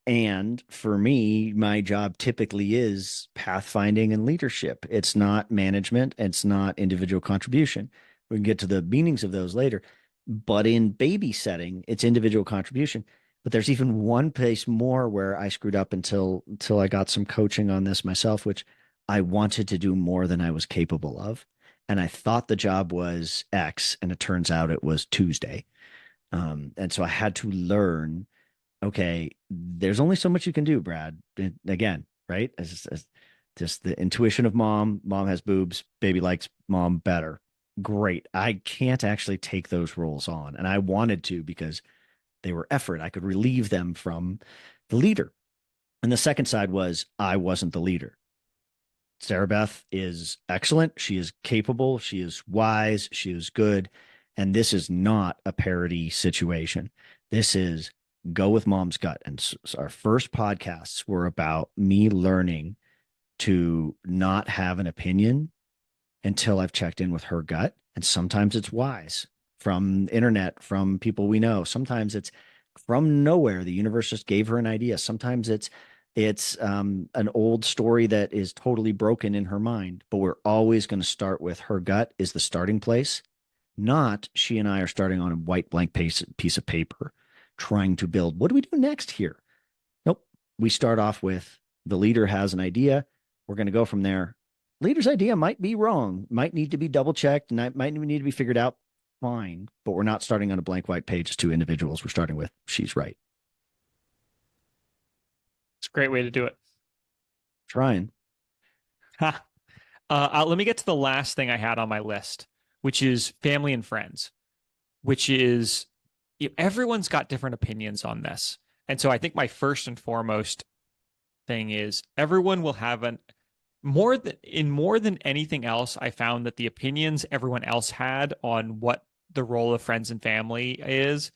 And for me, my job typically is pathfinding and leadership. It's not management. It's not individual contribution. We can get to the meanings of those later. But in baby setting, it's individual contribution. But there's even one place more where I screwed up until I got some coaching on this myself, which I wanted to do more than I was capable of. And I thought the job was X, and it turns out it was Tuesday. And so I had to learn, okay, there's only so much you can do, Brad. And again, right? As just the intuition of mom. Mom has boobs. Baby likes mom better. Great. I can't actually take those roles on. And I wanted to because they were effort. I could relieve them from the leader. And the second side was I wasn't the leader. Sarah Beth is excellent. She is capable. She is wise. She is good. And this is not a parody situation. This is go with mom's gut. And so our first podcasts were about me learning to not have an opinion until I've checked in with her gut. And sometimes it's wise from internet, from people we know. Sometimes it's from nowhere. The universe just gave her an idea. Sometimes it's an old story that is totally broken in her mind. But we're always going to start with her gut is the starting place. Not she and I are starting on a white blank piece of paper, trying to build. What do we do next here? Nope. We start off with the leader has an idea. We're going to go from there. Leader's idea might be wrong, might need to be double checked, and might need to be figured out. Fine. But we're not starting on a blank white page as two individuals. We're starting with she's right. It's a great way to do it. Trying. Ha. Let me get to the last thing I had on my list, which is family and friends, which is everyone's got different opinions on this. And so I think my first and foremost thing is everyone will have an more than anything else, I found that the opinions everyone else had on what the role of friends and family is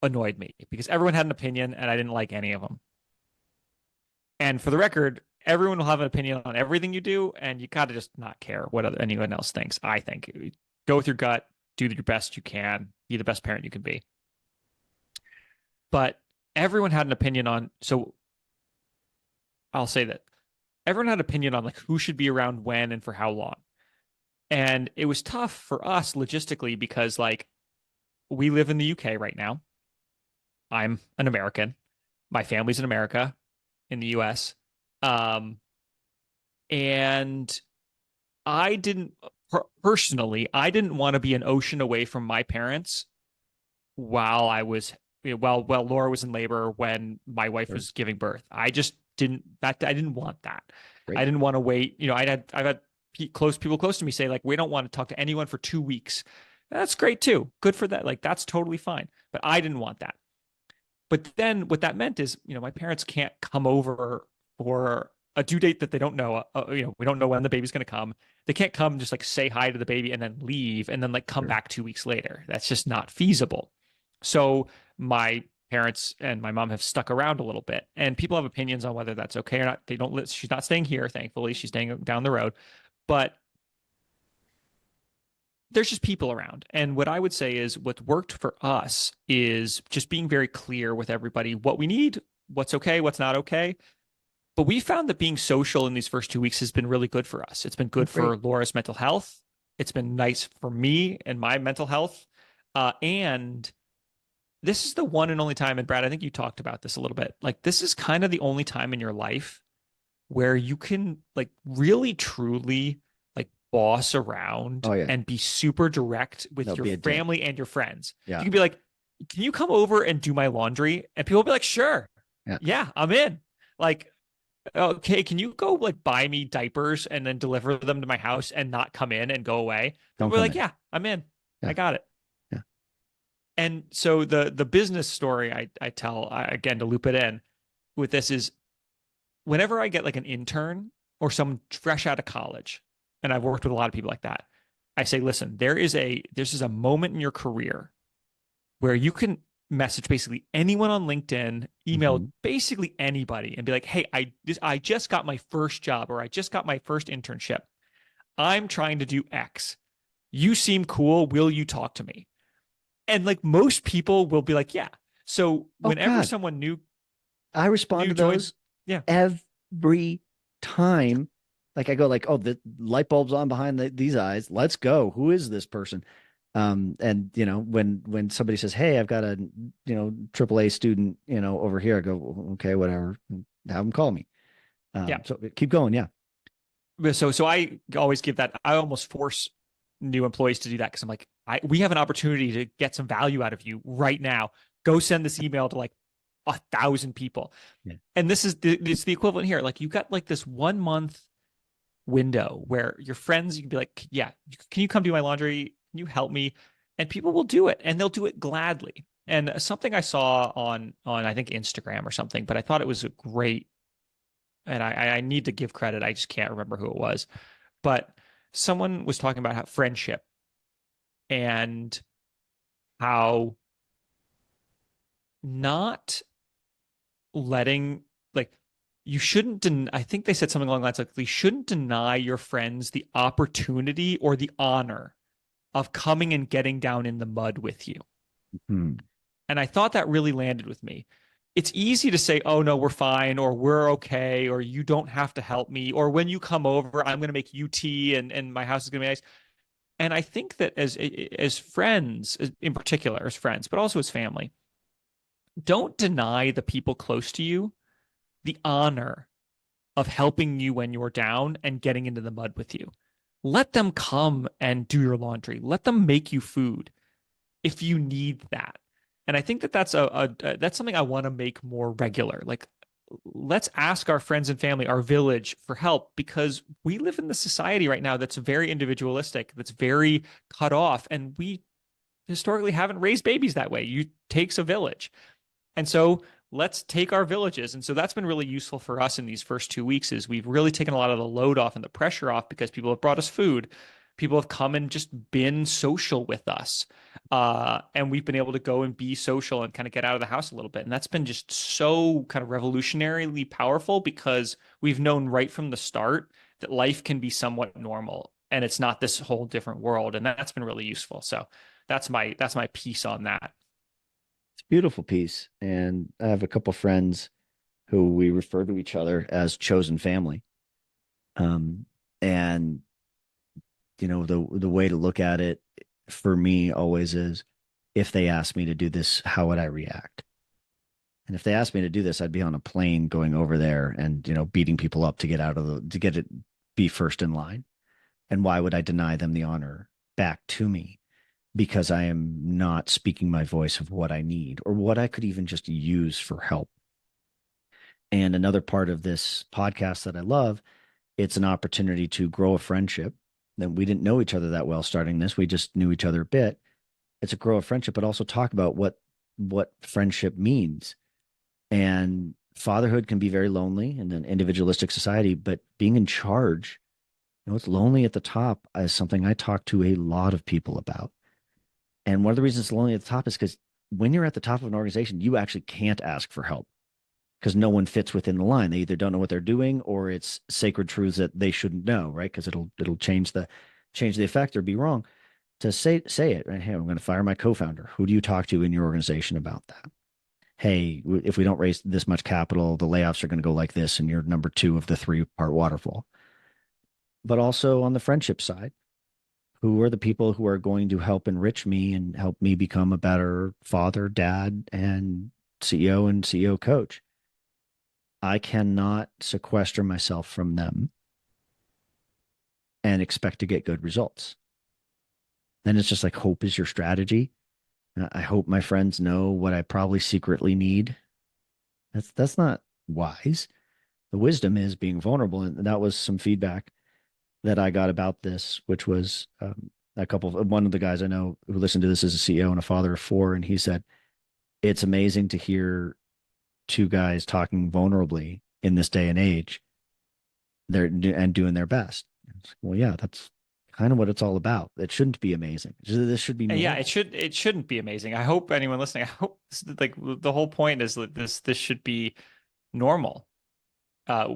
annoyed me because everyone had an opinion and I didn't like any of them. And for the record, everyone will have an opinion on everything you do, and you gotta just not care what anyone else thinks. I think go with your gut, do your best you can, be the best parent you can be. But everyone had an opinion on, so I'll say that everyone had an opinion on like who should be around when and for how long. And it was tough for us logistically because like we live in the UK right now. I'm an American. My family's in America, in the US. Um, and I didn't personally, I didn't want to be an ocean away from my parents while I was while Laura was in labor when my wife Sure. was giving birth. I just didn't I didn't want that. I Great. didn't want to wait. I've had people close to me say like we don't want to talk to anyone for 2 weeks. That's great too. Good for that. Like that's totally fine. But I didn't want that. But then what that meant is, my parents can't come over for a due date that they don't know. We don't know when the baby's going to come. They can't come just like say hi to the baby and then leave and then like come Sure. back 2 weeks later. That's just not feasible. So my parents and my mom have stuck around a little bit, and people have opinions on whether that's okay or not. They don't. She's not staying here, thankfully. She's staying down the road, but there's just people around. And what I would say is what worked for us is just being very clear with everybody what we need, what's okay, what's not okay. But we found that being social in these first 2 weeks has been really good for us. It's been good Great. for Laura's mental health. It's been nice for me and my mental health. And this is the one and only time, and Brad, I think you talked about this a little bit. Like, this is kind of the only time in your life where you can, like, really truly, like, boss around Oh yeah. and be super direct with No, your be a dick. family and your friends. Yeah. You can be like, can you come over and do my laundry? And people will be like, sure. Yeah. Yeah, I'm in. Like, okay, can you go like buy me diapers and then deliver them to my house and not come in and go away? Don't We're come like, in. yeah, I'm in. I Yeah. got it. Yeah. And so the business story I tell, again, to loop it in with this, is whenever I get like an intern or someone fresh out of college, and I've worked with a lot of people like that, I say, listen, this is a moment in your career where you can message basically anyone on LinkedIn, email Mhm. basically anybody, and be like, hey, I just got my first job, or I just got my first internship. I'm trying to do X. You seem cool. Will you talk to me? And like most people will be like, yeah. So Oh whenever God, someone I respond new to joins, those yeah, every time. Like I go like, oh, the light bulb's on behind these eyes. Let's go. Who is this person? And when somebody says, hey, I've got a AAA student over here, I go, okay, whatever. Have them call me. yeah. So keep going. Yeah. So I always give that. I almost force new employees to do that because I'm like, we have an opportunity to get some value out of you right now. Go send this email to like 1,000 people. Yeah. And it's the equivalent here. Like you got like this 1 month window where your friends, you can be like, yeah, can you come do my laundry? Can you help me? And people will do it, and they'll do it gladly. And something I saw on I think Instagram or something, but I thought it was a great, and I need to give credit. I just can't remember who it was, but someone was talking about how friendship and how not letting, like, you shouldn't I think they said something along the lines like you shouldn't deny your friends the opportunity or the honor of coming and getting down in the mud with you. Hmm. And I thought that really landed with me. It's easy to say, oh no, we're fine, or we're okay, or you don't have to help me, or when you come over, I'm going to make you tea and my house is going to be nice. And I think that as friends, in particular as friends, but also as family, don't deny the people close to you the honor of helping you when you're down and getting into the mud with you. Let them come and do your laundry. Let them make you food if you need that. And I think that that's something I want to make more regular. Like, let's ask our friends and family, our village, for help, because we live in the society right now that's very individualistic, that's very cut off, and we historically haven't raised babies that way. You takes a village. And so let's take our villages. And so that's been really useful for us in these first 2 weeks is we've really taken a lot of the load off and the pressure off because people have brought us food. People have come and just been social with us. And we've been able to go and be social and kind of get out of the house a little bit. And that's been just so kind of revolutionarily powerful because we've known right from the start that life can be somewhat normal and it's not this whole different world. And that's been really useful. So that's my piece on that. It's a beautiful piece. And I have a couple friends who we refer to each other as chosen family. Um, and the way to look at it for me always is if they ask me to do this, how would I react? And if they asked me to do this, I'd be on a plane going over there and beating people up to get out of to get it be first in line. And why would I deny them the honor back to me? Because I am not speaking my voice of what I need or what I could even just use for help. And another part of this podcast that I love, it's an opportunity to grow a friendship. Then we didn't know each other that well starting this. We just knew each other a bit. It's a grow a friendship, but also talk about what friendship means. And fatherhood can be very lonely in an individualistic society, but being in charge, it's lonely at the top is something I talk to a lot of people about. And one of the reasons it's lonely at the top is because when you're at the top of an organization, you actually can't ask for help because no one fits within the line. They either don't know what they're doing or it's sacred truths that they shouldn't know, right? Because it'll change the effect or be wrong. To say it, right? Hey, I'm going to fire my co-founder. Who do you talk to in your organization about that? Hey, if we don't raise this much capital, the layoffs are going to go like this, and you're number two of the three-part waterfall. But also on the friendship side, who are the people who are going to help enrich me and help me become a better father, dad, and CEO and CEO coach? I cannot sequester myself from them and expect to get good results. Then it's just like hope is your strategy. I hope my friends know what I probably secretly need. That's not wise. The wisdom is being vulnerable, and that was some feedback that I got about this, which was one of the guys I know who listened to this is a CEO and a father of four, and he said it's amazing to hear two guys talking vulnerably in this day and age. And doing their best. Well, yeah, that's kind of what it's all about. It shouldn't be amazing. This should be And yeah, normal. it shouldn't be amazing. I hope anyone listening, I hope like the whole point is that this should be normal.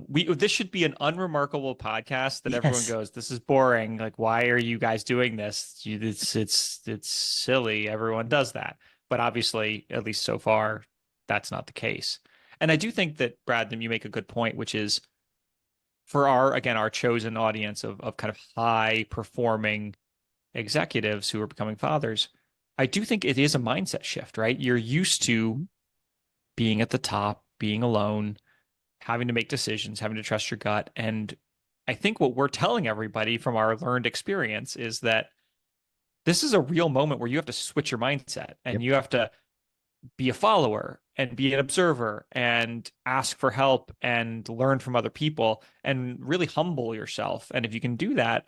We this should be an unremarkable podcast that everyone Yes. goes, this is boring. Like, why are you guys doing this? It's silly. Everyone does that. But obviously, at least so far, that's not the case. And I do think that, Brad, you make a good point, which is for our chosen audience of kind of high performing executives who are becoming fathers, I do think it is a mindset shift, right? You're used to Mhm. being at the top, being alone, having to make decisions, having to trust your gut. And I think what we're telling everybody from our learned experience is that this is a real moment where you have to switch your mindset and Yep. you have to be a follower and be an observer and ask for help and learn from other people and really humble yourself. And if you can do that,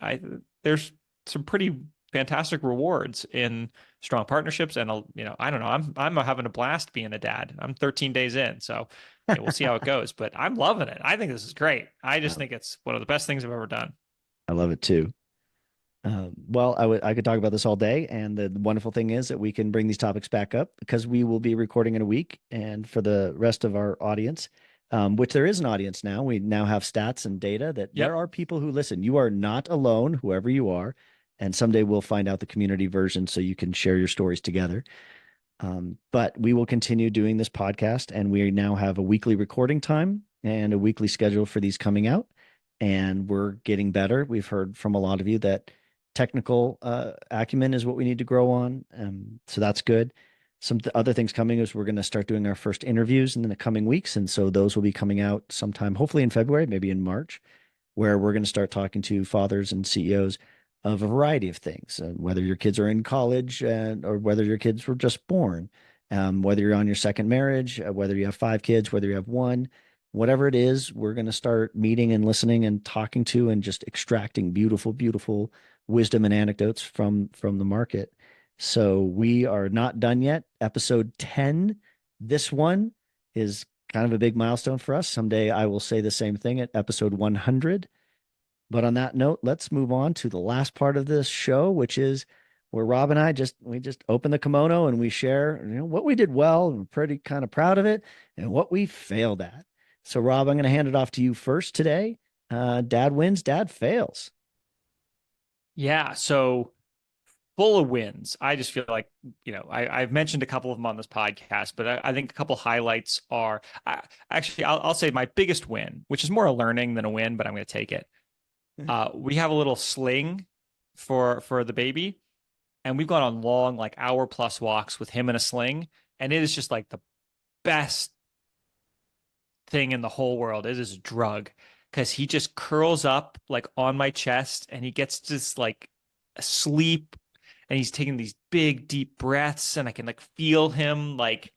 there's some pretty fantastic rewards in strong partnerships. And I don't know, I'm having a blast being a dad. I'm 13 days in, so yeah, we'll see how it goes. But I'm loving it. I think this is great. I just Um, think it's one of the best things I've ever done. I love it too. Well, I could talk about this all day, and the wonderful thing is that we can bring these topics back up because we will be recording in a week. And for the rest of our audience, which there is an audience now, we now have stats and data that there Yep. are people who listen. You are not alone, whoever you are, and someday we'll find out the community version so you can share your stories together. But we will continue doing this podcast, and we now have a weekly recording time and a weekly schedule for these coming out. And we're getting better. We've heard from a lot of you that technical acumen is what we need to grow on. So that's good. Some other things coming is we're going to start doing our first interviews in the coming weeks. And so those will be coming out sometime, hopefully in February, maybe in March, where we're going to start talking to fathers and CEOs of a variety of things, whether your kids are in college or whether your kids were just born, whether you're on your second marriage, whether you have five kids, whether you have one, whatever it is, we're going to start meeting and listening and talking to and just extracting beautiful, beautiful wisdom and anecdotes from the market. So we are not done yet. Episode 10, this one is kind of a big milestone for us. Someday I will say the same thing at episode 100. But on that note, let's move on to the last part of this show, which is where Rob and I just open the kimono and we share, what we did well and we're pretty kind of proud of it and what we failed at. So Rob, I'm going to hand it off to you first today. Dad wins, dad fails. Yeah. So full of wins. I just feel like, I've mentioned a couple of them on this podcast, but I think a couple highlights are actually, I'll say my biggest win, which is more a learning than a win, but I'm going to take it. We have a little sling for the baby, and we've gone on long, like hour plus walks with him in a sling, and it is just like the best thing in the whole world. It is a drug because he just curls up like on my chest, and he gets just like asleep, and he's taking these big deep breaths, and I can like feel him like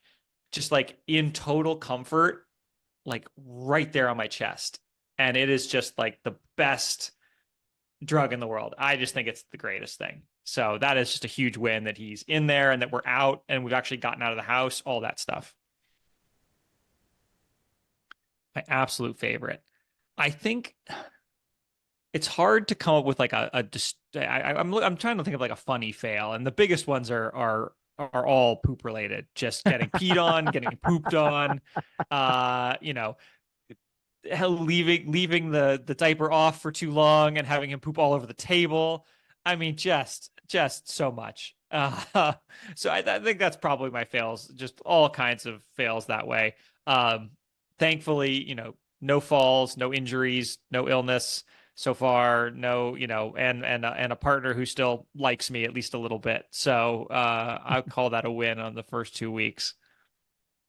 just like in total comfort, like right there on my chest. And it is just like the best drug in the world. I just think it's the greatest thing. So that is just a huge win that he's in there and that we're out and we've actually gotten out of the house, all that stuff. My absolute favorite. I think it's hard to come up with like I'm trying to think of like a funny fail, and the biggest ones are all poop related. Just getting peed on, getting pooped on, uh, you know, leaving the diaper off for too long and having him poop all over the table. I mean, just so much. So I think that's probably my fails. Just all kinds of fails that way. Thankfully, no falls, no injuries, no illness so far. No, and a partner who still likes me at least a little bit. So I call that a win on the first 2 weeks.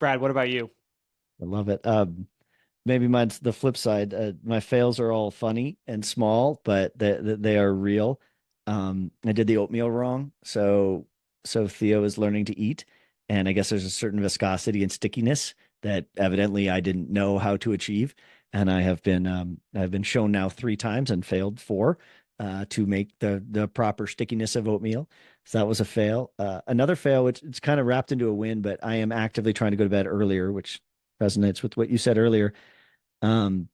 Brad, what about you? I love it. Maybe mine's the flip side. My fails are all funny and small, but they are real. I did the oatmeal wrong, so Theo is learning to eat, and I guess there's a certain viscosity and stickiness that evidently I didn't know how to achieve, and I've been shown now 3 times and failed 4. to make the proper stickiness of oatmeal. So that was a fail. Another fail, which it's kind of wrapped into a win, but I am actively trying to go to bed earlier, which resonates with what you said earlier. Um,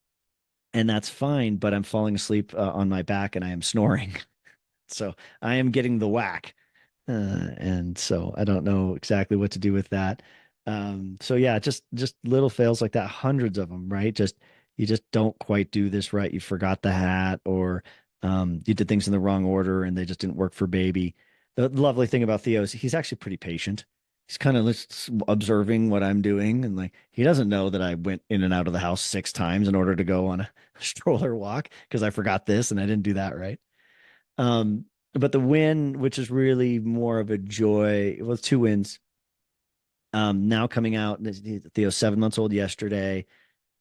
and that's fine, but I'm falling asleep on my back and I am snoring. So I am getting the whack. And so I don't know exactly what to do with that. So yeah, just little fails like that, hundreds of them, right? Just you just don't quite do this right. You forgot the hat, or you did things in the wrong order, and they just didn't work for baby. The lovely thing about Theo is he's actually pretty patient. He's kind of just observing what I'm doing, and like he doesn't know that I went in and out of the house 6 times in order to go on a stroller walk because I forgot this and I didn't do that right. Um, but the win, which is really more of a joy, well, 2 wins. Now coming out, Theo's 7 months old yesterday,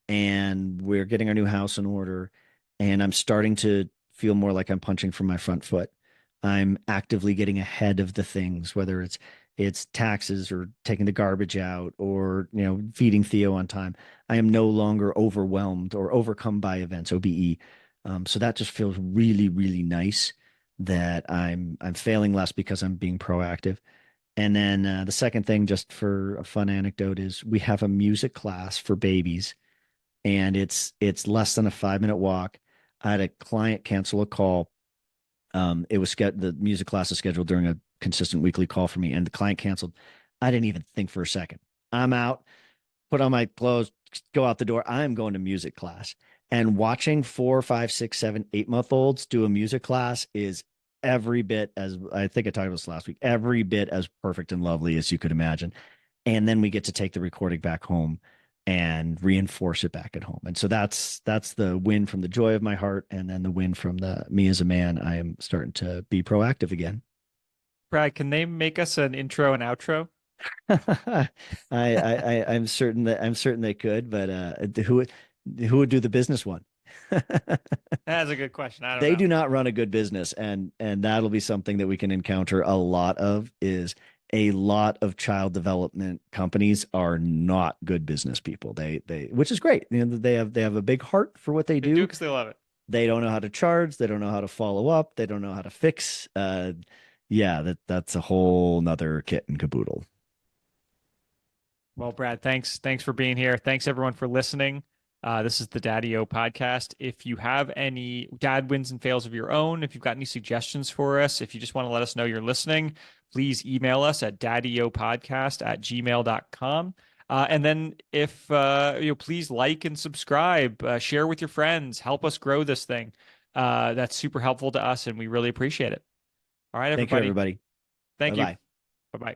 and we're getting our new house in order. And I'm starting to feel more like I'm punching from my front foot. I'm actively getting ahead of the things, whether it's taxes or taking the garbage out or feeding Theo on time. I am no longer overwhelmed or overcome by events, OBE. So that just feels really, really nice that I'm failing less because I'm being proactive. And then the second thing, just for a fun anecdote, is we have a music class for babies, and it's less than a 5 minute walk. I had a client cancel a call. It was the music class is scheduled during a consistent weekly call for me, and the client canceled. I didn't even think for a second. I'm out, put on my clothes, go out the door. I'm going to music class. And watching 4, 5, 6, 7, 8 month olds do a music class is every bit as I think I talked about this last week, every bit as perfect and lovely as you could imagine. And then we get to take the recording back home and reinforce it back at home. And so that's the win from the joy of my heart, and then the win from the me as a man. I am starting to be proactive again. Brad, can they make us an intro and outro? I'm certain they could, but who would do the business one? That's a good question. I don't They know. do not run a good business, and that'll be something that we can encounter a lot of. Is a lot of child development companies are not good business people. They which is great. They have a big heart for what they They do do. because they love it. They don't know how to charge. They don't know how to follow up. They don't know how to fix. Yeah, that's a whole nother kit and caboodle. Well, Brad, thanks for being here. Thanks everyone for listening. This is the Daddy-O podcast. If you have any dad wins and fails of your own, if you've got any suggestions for us, if you just want to let us know you're listening, please email us at daddyopodcast@gmail.com. And then if please like and subscribe, share with your friends, help us grow this thing. That's super helpful to us, and we really appreciate it. All right, Thank you, everybody. everybody. Bye Thank you. bye. Bye bye.